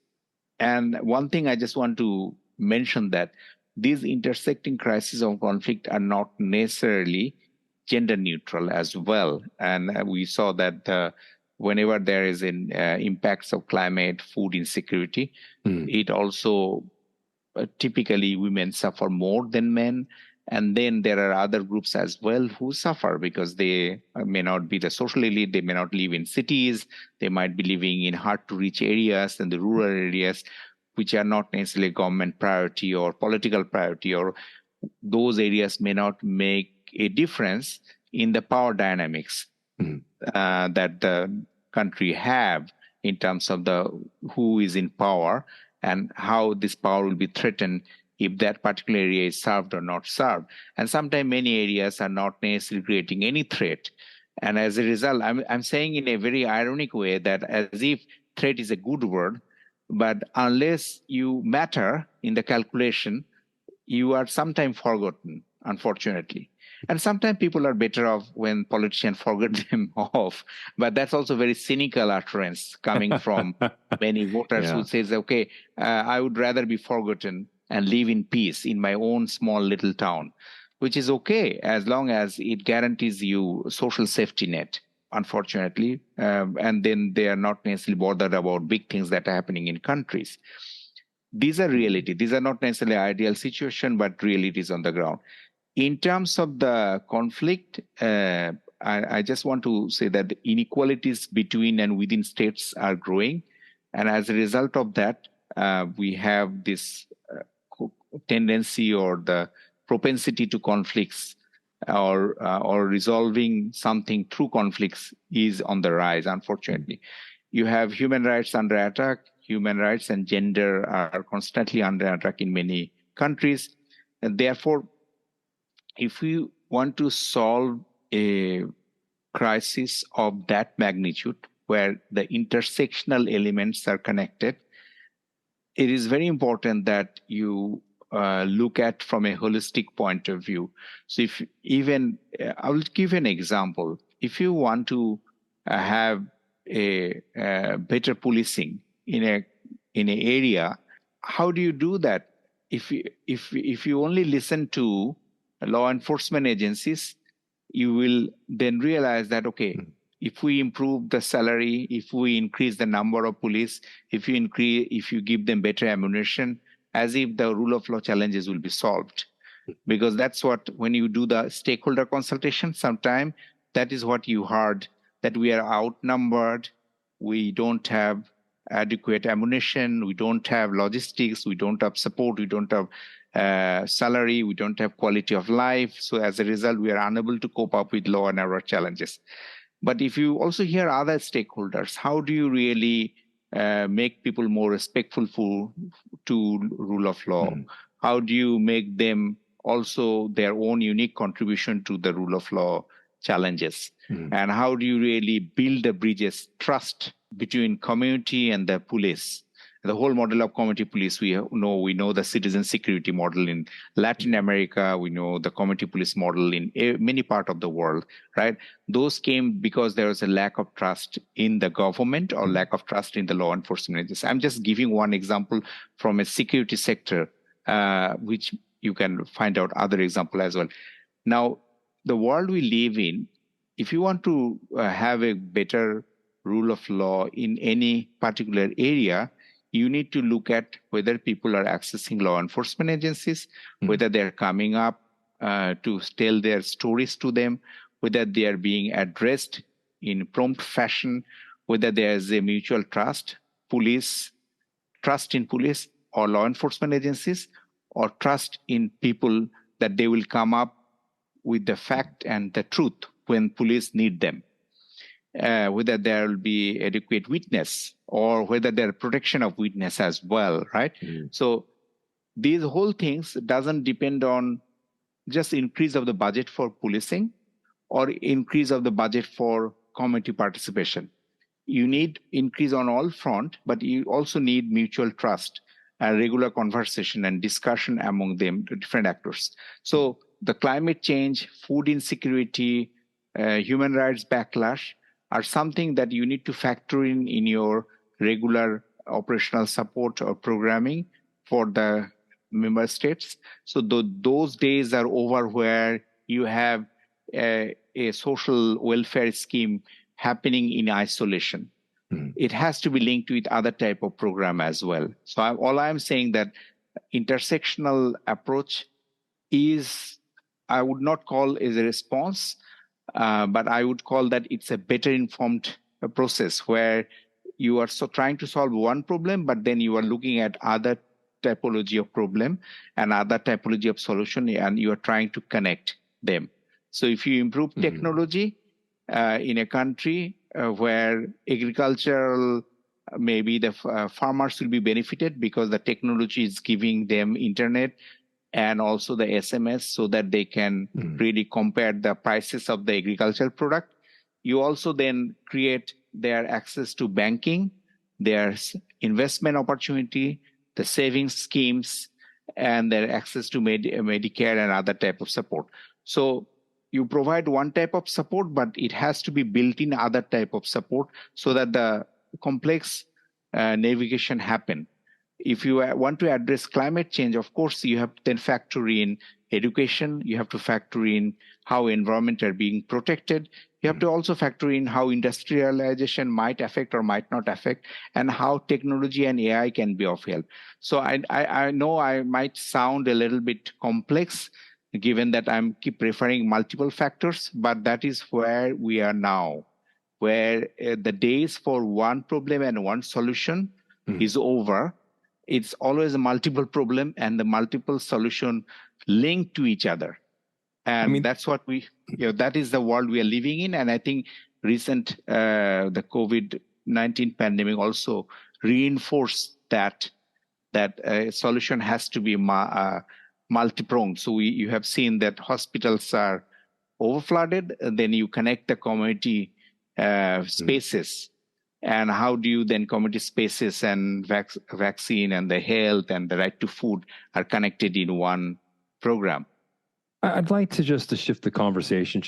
And one thing I just want to mention that these intersecting crises of conflict are not necessarily gender neutral as well. And we saw that whenever there is an impacts of climate, food insecurity, it also typically women suffer more than men. And then there are other groups as well who suffer because they may not be the social elite, they may not live in cities, they might be living in hard to reach areas and the rural areas, which are not necessarily government priority or political priority, or those areas may not make a difference in the power dynamics that the country have in terms of the who is in power and how this power will be threatened if that particular area is served or not served. And sometimes many areas are not necessarily creating any threat. And as a result, I'm saying in a very ironic way that as if threat is a good word, but unless you matter in the calculation, you are sometimes forgotten, unfortunately. And sometimes people are better off when politicians forget them off. But that's also very cynical utterance coming from many voters who says, okay, I would rather be forgotten and live in peace in my own small little town, which is okay as long as it guarantees you social safety net, unfortunately. And then they are not necessarily bothered about big things that are happening in countries. These are reality. These are not necessarily ideal situation, but realities on the ground. In terms of the conflict, I just want to say that the inequalities between and within states are growing. And as a result of that, we have this tendency or the propensity to conflicts or resolving something through conflicts is on the rise, unfortunately. You have human rights under attack. Human rights and gender are constantly under attack in many countries. And therefore, if we want to solve a crisis of that magnitude, where the intersectional elements are connected, it is very important that you look at from a holistic point of view. So if even, I will give an example. If you want to have a better policing in an area, how do you do that? If you only listen to law enforcement agencies, you will then realize that, okay, if we improve the salary, if we increase the number of police, if you give them better ammunition, as if the rule of law challenges will be solved. Because that's what, when you do the stakeholder consultation, sometime that is what you heard, that we are outnumbered, we don't have adequate ammunition, we don't have logistics, we don't have support, we don't have salary, we don't have quality of life. So as a result, we are unable to cope up with law and order challenges. But if you also hear other stakeholders, how do you really make people more respectful to rule of law? How do you make them also their own unique contribution to the rule of law challenges? And how do you really build the bridges, trust between community and the police? The whole model of community police, we know the citizen security model in Latin America, we know the community police model in many parts of the world, right? Those came because there was a lack of trust in the government or lack of trust in the law enforcement agencies. I'm just giving one example from a security sector, which you can find out other example as well. Now, the world we live in, if you want to have a better rule of law in any particular area, you need to look at whether people are accessing law enforcement agencies, whether they're coming up to tell their stories to them, whether they are being addressed in prompt fashion, whether there is a mutual trust in police or law enforcement agencies, or trust in people that they will come up with the fact and the truth when police need them, whether there will be adequate witness or whether there protection of witness as well, right? So these whole things doesn't depend on just increase of the budget for policing or increase of the budget for community participation. You need increase on all front, but you also need mutual trust and regular conversation and discussion among them, the different actors. So the climate change, food insecurity, human rights backlash are something that you need to factor in your regular operational support or programming for the member states. So those days are over where you have a social welfare scheme happening in isolation. It has to be linked with other type of program as well. So all I'm saying that intersectional approach is, I would not call is a response, but I would call that it's a better informed process where you are trying to solve one problem, but then you are looking at other typology of problem and other typology of solution, and you are trying to connect them. So if you improve technology in a country where agricultural, maybe the farmers will be benefited because the technology is giving them internet and also the SMS so that they can really compare the prices of the agricultural product. You also then create their access to banking, their investment opportunity, the savings schemes, and their access to Medicare and other type of support. So you provide one type of support, but it has to be built in other type of support so that the complex navigation happen. If you want to address climate change, of course, you have to then factor in education. You have to factor in how environment are being protected. You have to also factor in how industrialization might affect or might not affect, and how technology and AI can be of help. So I know I might sound a little bit complex, given that I'm keep referring multiple factors, but that is where we are now, where the days for one problem and one solution is over. It's always a multiple problem and the multiple solution linked to each other. And that's what that is the world we are living in. And I think the COVID-19 pandemic also reinforced that a solution has to be multi-pronged. So you have seen that hospitals are overflooded, and then you connect the community spaces. And how do you then community spaces and vaccine and the health and the right to food are connected in one program? I'd like to shift the conversation.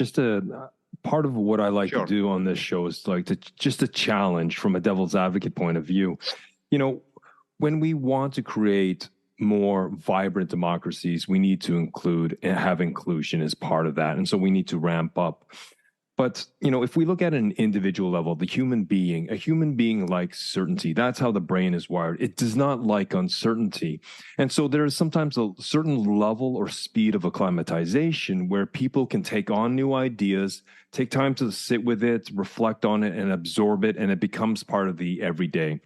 Part of what I like to do on this show is like to challenge from a devil's advocate point of view. You know, when we want to create more vibrant democracies, we need to include and have inclusion as part of that. And so we need to ramp up. But, you know, if we look at an individual level, a human being likes certainty. That's how the brain is wired. It does not like uncertainty. And so there is sometimes a certain level or speed of acclimatization where people can take on new ideas, take time to sit with it, reflect on it, and absorb it, and it becomes part of the everyday.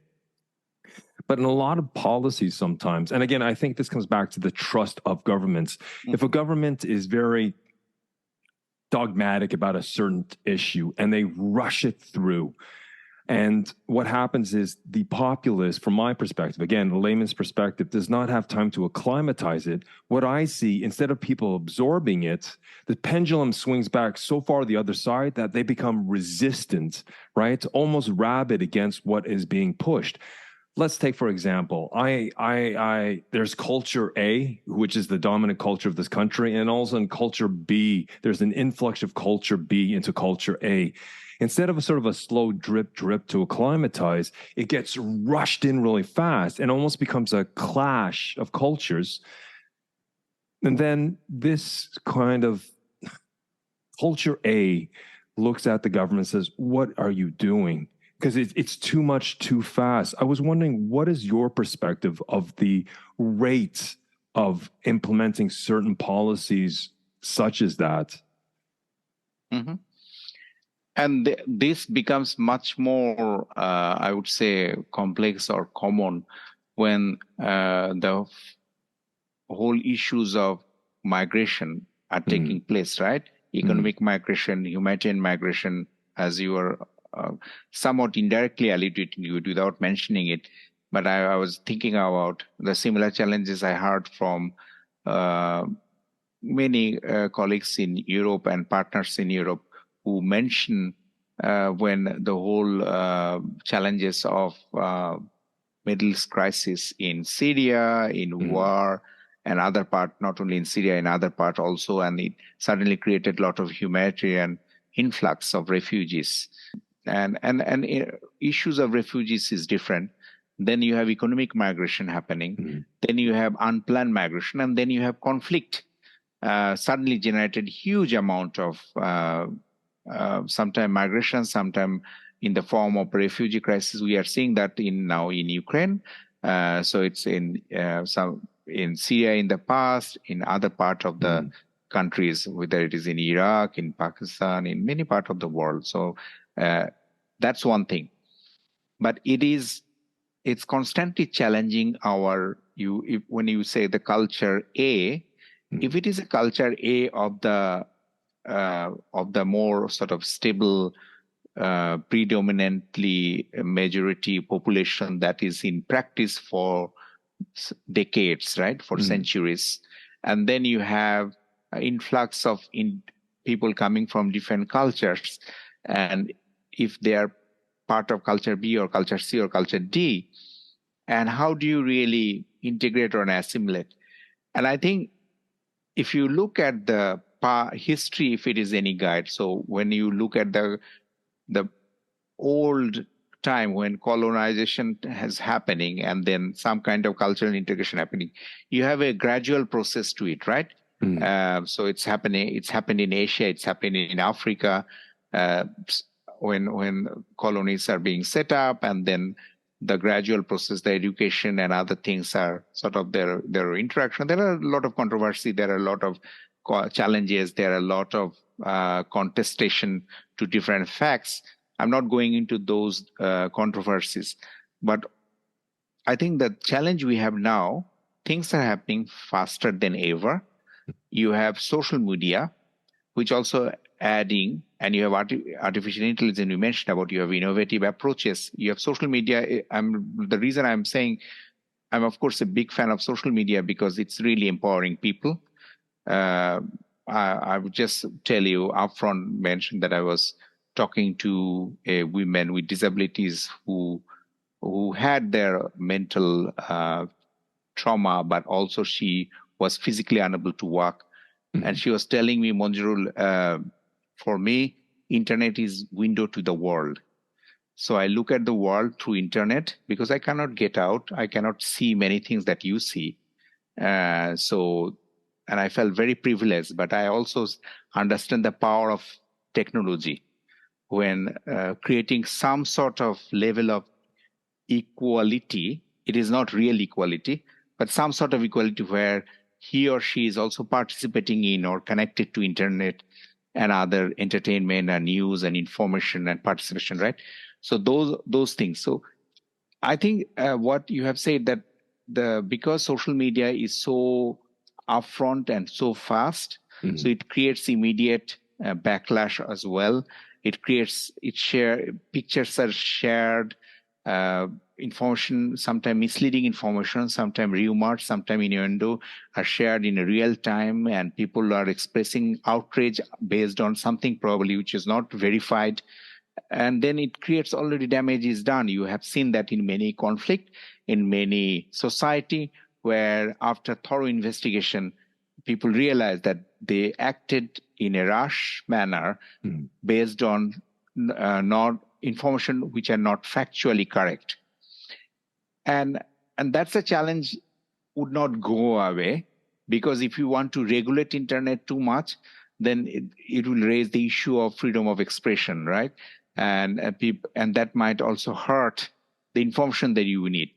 But in a lot of policies sometimes, and again, I think this comes back to the trust of governments. If a government is very dogmatic about a certain issue and they rush it through, and what happens is the populace, from my perspective, again, the layman's perspective, does not have time to acclimatize it. What I see, instead of people absorbing it, the pendulum swings back so far the other side that they become resistant, right? Almost rabid against what is being pushed. Let's take, for example, there's culture A, which is the dominant culture of this country, and also in culture B, there's an influx of culture B into culture A. Instead of a sort of a slow drip to acclimatize, it gets rushed in really fast and almost becomes a clash of cultures. And then this kind of culture A looks at the government and says, what are you doing? Because it's too much, too fast. I was wondering, what is your perspective of the rate of implementing certain policies such as that? Mm-hmm. And this becomes much more, I would say, complex or common when the whole issues of migration are taking place, right? Economic migration, humanitarian migration, as you were somewhat indirectly alluded to it without mentioning it. But I was thinking about the similar challenges I heard from many colleagues in Europe and partners in Europe who mention when the whole challenges of Middle East crisis in Syria, in war, and other part, not only in Syria, in other part also, and it suddenly created a lot of humanitarian influx of refugees. And issues of refugees is different. Then you have economic migration happening. Then you have unplanned migration, and then you have conflict. Suddenly generated huge amount of sometime migration, sometime in the form of refugee crisis. We are seeing that now in Ukraine. So it's in Syria in the past, in other part of the countries, whether it is in Iraq, in Pakistan, in many parts of the world. So that's one thing. But it's constantly challenging when you say the culture A, if it is a culture A of the more sort of stable, predominantly majority population that is in practice for decades, right, for centuries, and then you have an influx of people coming from different cultures, and if they are part of culture B or culture C or culture D, and how do you really integrate or assimilate? And I think if you look at the history, if it is any guide, so when you look at the old time when colonization is happening and then some kind of cultural integration happening, you have a gradual process to it, right? So it's happened in Asia, it's happening in Africa, when colonies are being set up, and then the gradual process, the education and other things are sort of their interaction. There are a lot of controversy, there are a lot of challenges, there are a lot of contestation to different facts. I'm not going into those controversies, but I think the challenge we have now, things are happening faster than ever. You have social media, which also adding, and you have artificial intelligence you mentioned about, you have innovative approaches, you have social media. The reason I'm saying I'm of course a big fan of social media because it's really empowering people. I would just tell you upfront, mention that I was talking to a women with disabilities who had their mental trauma, but also she was physically unable to walk. And she was telling me, Manjurul, for me, internet is window to the world. So I look at the world through internet because I cannot get out. I cannot see many things that you see. And I felt very privileged, but I also understand the power of technology when creating some sort of level of equality. It is not real equality, but some sort of equality where he or she is also participating in or connected to internet and other entertainment and news and information and participation, right? So those things. So I think what you have said, that because social media is so upfront and so fast, so it creates immediate backlash as well. Pictures are shared, information, sometimes misleading information, sometimes rumors, sometimes innuendo are shared in real time, and people are expressing outrage based on something probably which is not verified. And then it creates already damage is done. You have seen that in many conflict, in many society, where after thorough investigation, people realize that they acted in a rash manner based on not information which are not factually correct. And that's a challenge would not go away, because if you want to regulate internet too much, then it will raise the issue of freedom of expression, right? And that might also hurt the information that you need.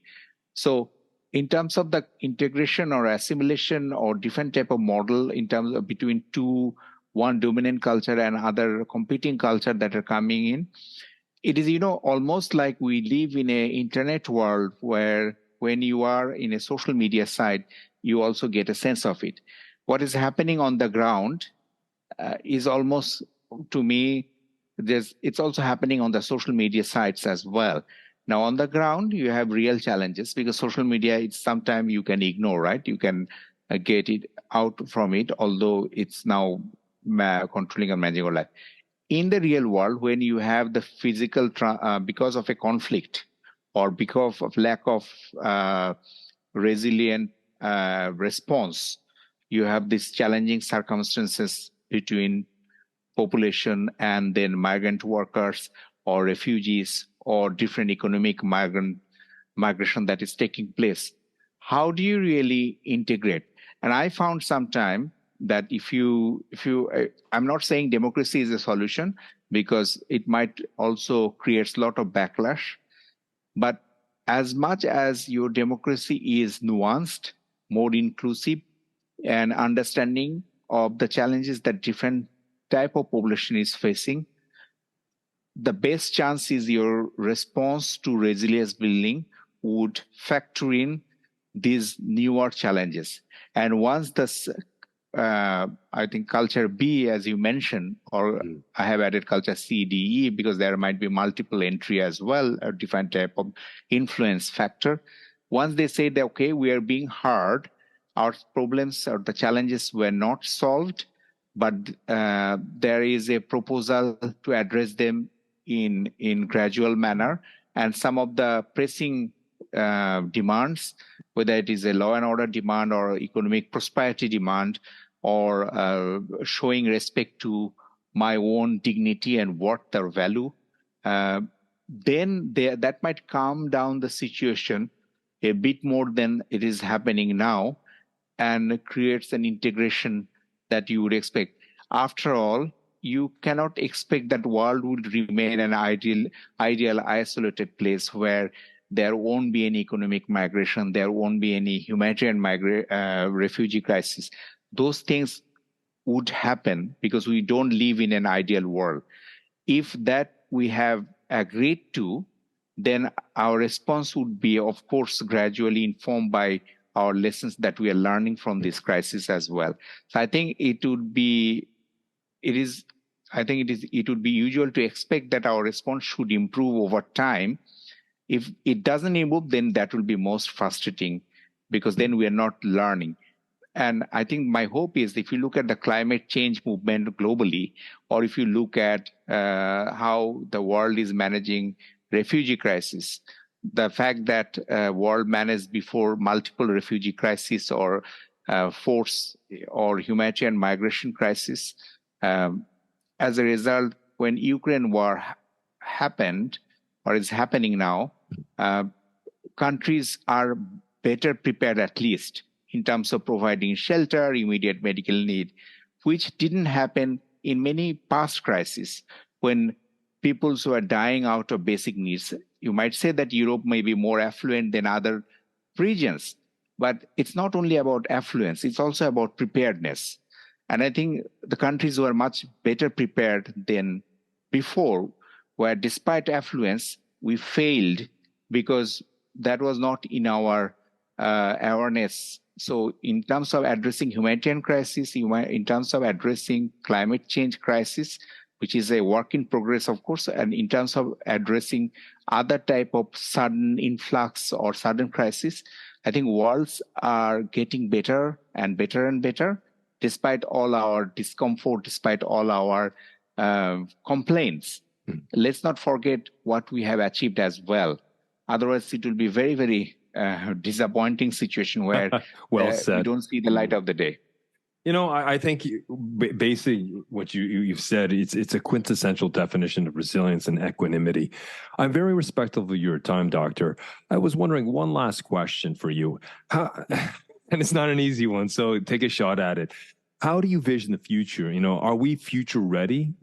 So in terms of the integration or assimilation or different type of model in terms of between one dominant culture and other competing culture that are coming in, it is, almost like we live in an internet world where when you are in a social media site, you also get a sense of it. what is happening on the ground is almost, to me, it's also happening on the social media sites as well. Now, on the ground, you have real challenges because social media, it's sometimes you can ignore, right? You can get it out from it, although it's now controlling and managing your life. In the real world, when you have the physical, because of a conflict or because of lack of resilient response, you have these challenging circumstances between population and then migrant workers or refugees or different economic migration that is taking place. How do you really integrate? And I found sometime that I'm not saying democracy is a solution because it might also create a lot of backlash, but as much as your democracy is nuanced, more inclusive, and understanding of the challenges that different type of population is facing, the best chance is your response to resilience building would factor in these newer challenges. And once I think culture B, as you mentioned, or I have added culture C, D, E, because there might be multiple entry as well, a different type of influence factor. Once they say that, okay, we are being heard, our problems or the challenges were not solved, but there is a proposal to address them in gradual manner, and some of the pressing demands, whether it is a law and order demand or economic prosperity demand, or showing respect to my own dignity and worth or value, then that might calm down the situation a bit more than it is happening now, and creates an integration that you would expect. After all, you cannot expect that world would remain an ideal isolated place where there won't be any economic migration, there won't be any humanitarian refugee crisis. Those things would happen because we don't live in an ideal world. If that we have agreed to, then our response would be, of course, gradually informed by our lessons that we are learning from this crisis as well. So I think it would be usual to expect that our response should improve over time. If it doesn't improve, then that will be most frustrating because then we are not learning. And I think my hope is if you look at the climate change movement globally, or if you look at how the world is managing refugee crisis, the fact that world managed before multiple refugee crises or force or humanitarian migration crisis, as a result, when Ukraine war happened or is happening now, countries are better prepared at least in terms of providing shelter, immediate medical need, which didn't happen in many past crises when people were dying out of basic needs. You might say that Europe may be more affluent than other regions, but it's not only about affluence, it's also about preparedness. And I think the countries were much better prepared than before, where despite affluence, we failed because that was not in our awareness. So in terms of addressing humanitarian crisis, in terms of addressing climate change crisis, which is a work in progress, of course, and in terms of addressing other type of sudden influx or sudden crisis, I think worlds are getting better and better and better, despite all our discomfort, despite all our complaints. Let's not forget what we have achieved as well. Otherwise, it will be very, very disappointing situation where well said. We don't see the light of the day. You know, I think basically what you've said, it's a quintessential definition of resilience and equanimity. I'm very respectful of your time, Doctor. I was wondering one last question for you. And it's not an easy one, so take a shot at it. How do you vision the future? You know, are we future ready,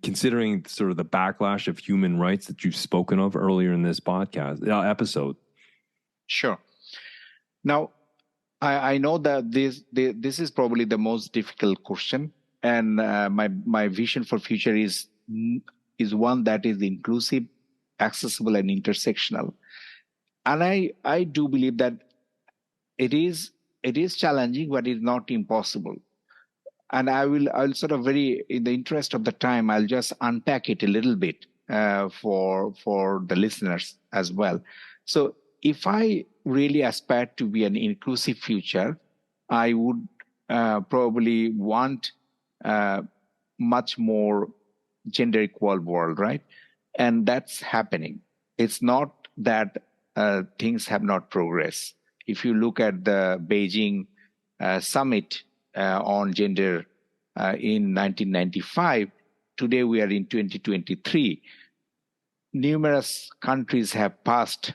considering sort of the backlash of human rights that you've spoken of earlier in this episode? Sure. Now, I know that this is probably the most difficult question, and my vision for future is one that is inclusive, accessible, and intersectional. And I do believe that it is it is challenging, but it's not impossible. And I'll sort of in the interest of the time, I'll just unpack it a little bit for the listeners as well. So if I really aspire to be an inclusive future, I would probably want much more gender equal world, right? And that's happening. It's not that things have not progressed. If you look at the Beijing summit on gender in 1995, today we are in 2023. Numerous countries have passed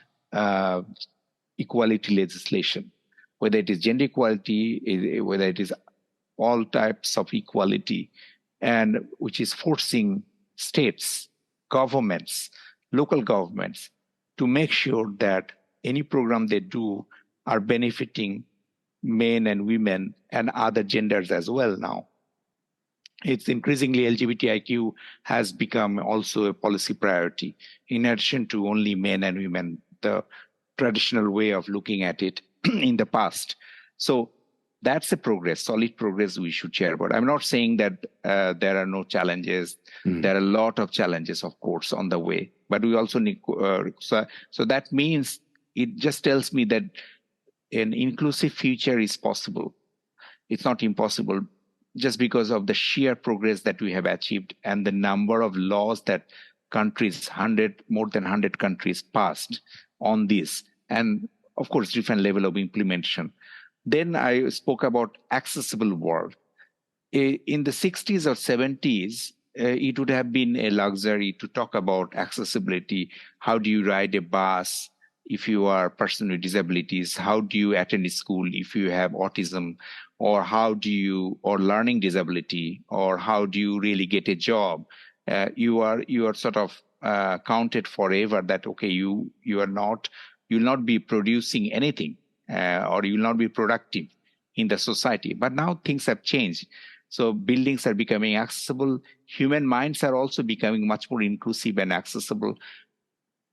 equality legislation, whether it is gender equality, whether it is all types of equality, and which is forcing states, governments, local governments to make sure that any program they do are benefiting men and women and other genders as well now. It's increasingly LGBTIQ has become also a policy priority, in addition to only men and women, the traditional way of looking at it in the past. So that's a progress, solid progress we should share. But I'm not saying that there are no challenges. There are a lot of challenges, of course, on the way. But we also need, so that means it just tells me that an inclusive future is possible. It's not impossible just because of the sheer progress that we have achieved and the number of laws that countries, more than 100 countries passed on this. And of course, different level of implementation. Then I spoke about accessible world. In the 60s or 70s, it would have been a luxury to talk about accessibility. How do you ride a bus if you are a person with disabilities? How do you attend a school if you have autism? Or or learning disability? Or how do you really get a job? You are sort of counted forever that, okay, you'll not be producing anything. Or you will not be productive in the society. But now things have changed. So buildings are becoming accessible. Human minds are also becoming much more inclusive and accessible.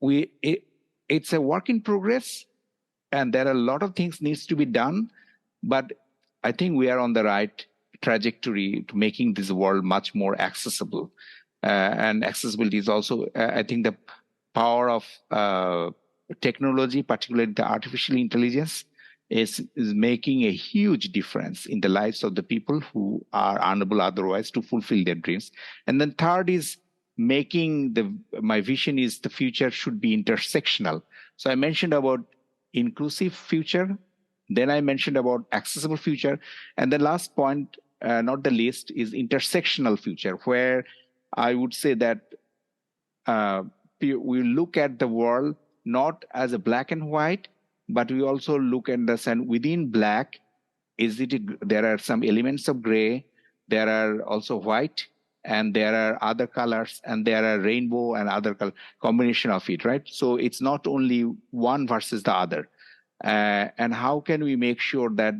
It's a work in progress, and there are a lot of things needs to be done. But I think we are on the right trajectory to making this world much more accessible. And accessibility is also, I think, the power of technology, particularly the artificial intelligence, is making a huge difference in the lives of the people who are unable otherwise to fulfill their dreams. And then third is my vision is the future should be intersectional. So I mentioned about inclusive future, then I mentioned about accessible future, and the last point, not the least, is intersectional future, where I would say that we look at the world not as a black and white, but we also look at and within black, there are some elements of gray, there are also white, and there are other colors, and there are rainbow and other combination of it, right? So it's not only one versus the other. And how can we make sure that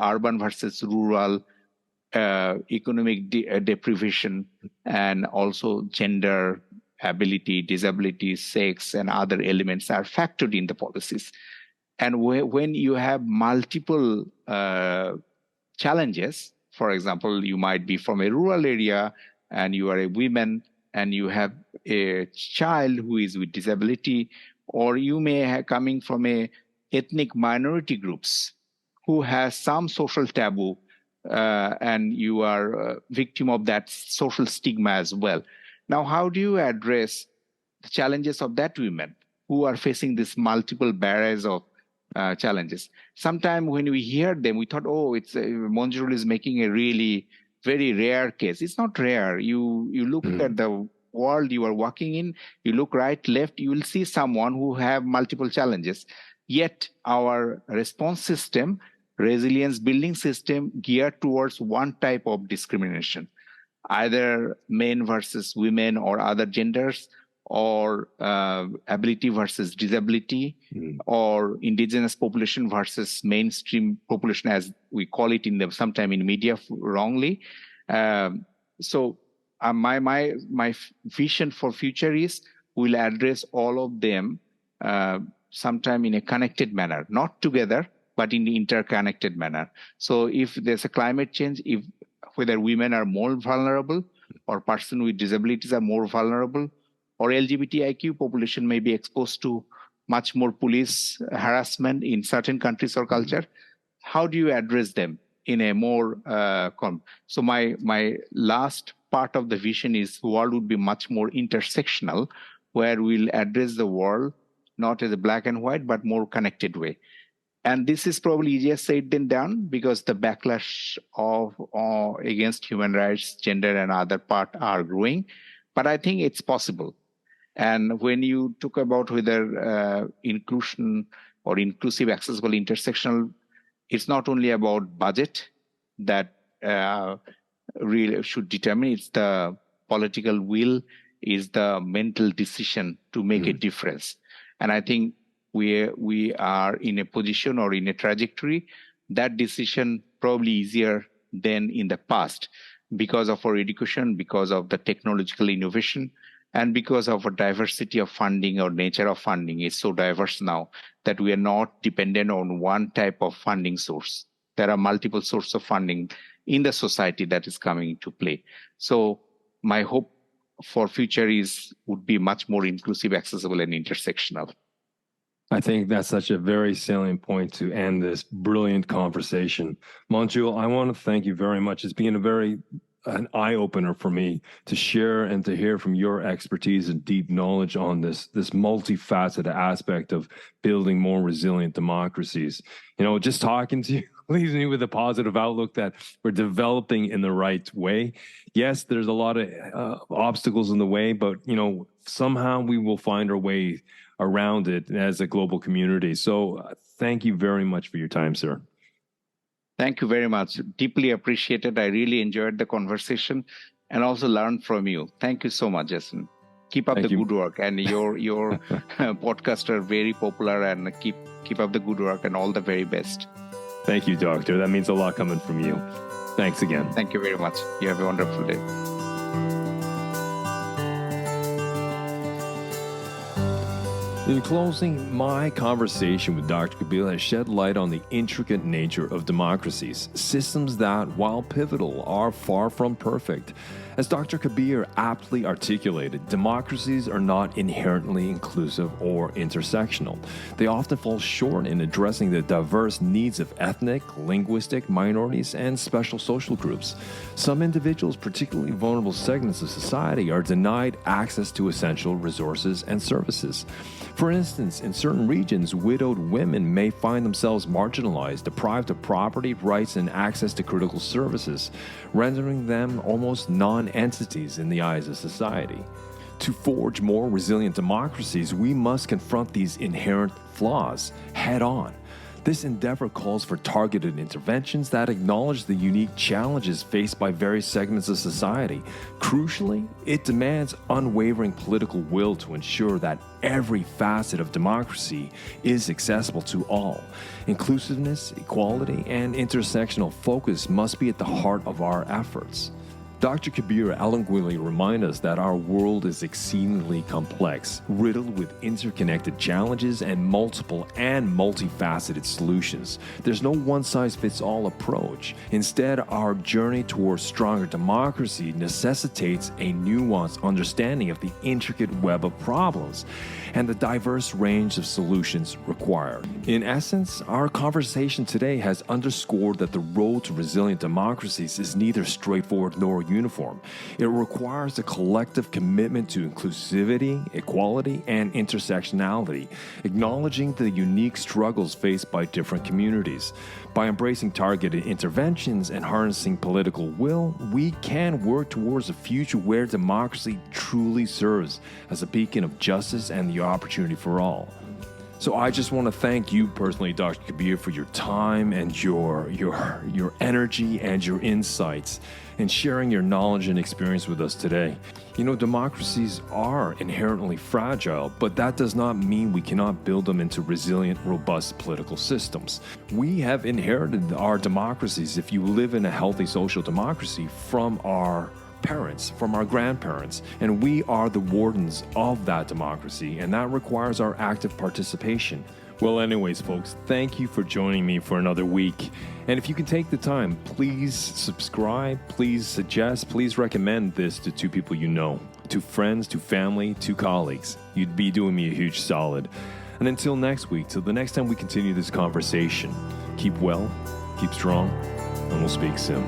urban versus rural, economic deprivation, and also gender, ability, disability, sex, and other elements are factored in the policies. And when you have multiple challenges, for example, you might be from a rural area and you are a woman and you have a child who is with disability, or you may have coming from a ethnic minority groups who has some social taboo, and you are a victim of that social stigma as well. Now, how do you address the challenges of that women who are facing this multiple barriers of challenges? Sometimes when we hear them, we thought, oh, it's Manjurul is making a really very rare case. It's not rare. You look at the world you are walking in, you look right, left, you will see someone who have multiple challenges. Yet our response system, resilience building system, geared towards one type of discrimination, either men versus women or other genders, or ability versus disability, or indigenous population versus mainstream population, as we call it sometime in media wrongly. So my vision for future is we'll address all of them sometime in a connected manner, not together, but in the interconnected manner. So if there's a climate change, whether women are more vulnerable or persons with disabilities are more vulnerable, or LGBTIQ population may be exposed to much more police harassment in certain countries or culture, how do you address them in a more so my last part of the vision is the world would be much more intersectional, where we'll address the world not as a black and white, but more connected way. And this is probably easier said than done, because the backlash against human rights, gender, and other part are growing. But I think it's possible. And when you talk about whether inclusion or inclusive, accessible, intersectional, it's not only about budget that really should determine. It's the political will, is the mental decision to make a difference. And I think we are in a position or in a trajectory that decision probably easier than in the past, because of our education, because of the technological innovation, and because of a diversity of funding, or nature of funding is so diverse now that we are not dependent on one type of funding source. There are multiple sources of funding in the society that is coming into play. So my hope for future would be much more inclusive, accessible, and intersectional. I think that's such a very salient point to end this brilliant conversation. Manjul, I want to thank you very much. It's been an eye-opener for me to share and to hear from your expertise and deep knowledge on this multifaceted aspect of building more resilient democracies. Just talking to you leaves me with a positive outlook that we're developing in the right way. Yes, there's a lot of obstacles in the way, but somehow we will find our way around it as a global community. So thank you very much for your time, sir. Thank you very much. Deeply appreciated. I really enjoyed the conversation and also learned from you. Thank you so much, Jason. Keep up the good work. And your podcasts are very popular, and keep up the good work, and all the very best. Thank you, Doctor. That means a lot coming from you. Thanks again. Thank you very much. You have a wonderful day. In closing, my conversation with Dr. Kabir has shed light on the intricate nature of democracies, systems that, while pivotal, are far from perfect. As Dr. Kabir aptly articulated, democracies are not inherently inclusive or intersectional. They often fall short in addressing the diverse needs of ethnic, linguistic minorities, and special social groups. Some individuals, particularly vulnerable segments of society, are denied access to essential resources and services. For instance, in certain regions, widowed women may find themselves marginalized, deprived of property, rights, and access to critical services, rendering them almost non-entities in the eyes of society. To forge more resilient democracies, we must confront these inherent flaws head-on. This endeavor calls for targeted interventions that acknowledge the unique challenges faced by various segments of society. Crucially, it demands unwavering political will to ensure that every facet of democracy is accessible to all. Inclusiveness, equality, and intersectional focus must be at the heart of our efforts. Dr. Kabir eloquently reminds us that our world is exceedingly complex, riddled with interconnected challenges and multiple and multifaceted solutions. There's no one-size-fits-all approach. Instead, our journey towards stronger democracy necessitates a nuanced understanding of the intricate web of problems and the diverse range of solutions required. In essence, our conversation today has underscored that the road to resilient democracies is neither straightforward nor uniform. It requires a collective commitment to inclusivity, equality, and intersectionality, acknowledging the unique struggles faced by different communities. By embracing targeted interventions and harnessing political will, we can work towards a future where democracy truly serves as a beacon of justice and the opportunity for all. So I just want to thank you personally, Dr. Kabir, for your time and your energy and your insights and sharing your knowledge and experience with us today. Democracies are inherently fragile, but that does not mean we cannot build them into resilient, robust political systems. We have inherited our democracies, if you live in a healthy social democracy, from our parents, from our grandparents, and we are the wardens of that democracy, and that requires our active participation. Well, anyways, folks, thank you for joining me for another week. And if you can take the time, please subscribe, please suggest, please recommend this to 2 people you know, to friends, to family, to colleagues. You'd be doing me a huge solid. And until next week, till the next time we continue this conversation, keep well, keep strong, and we'll speak soon.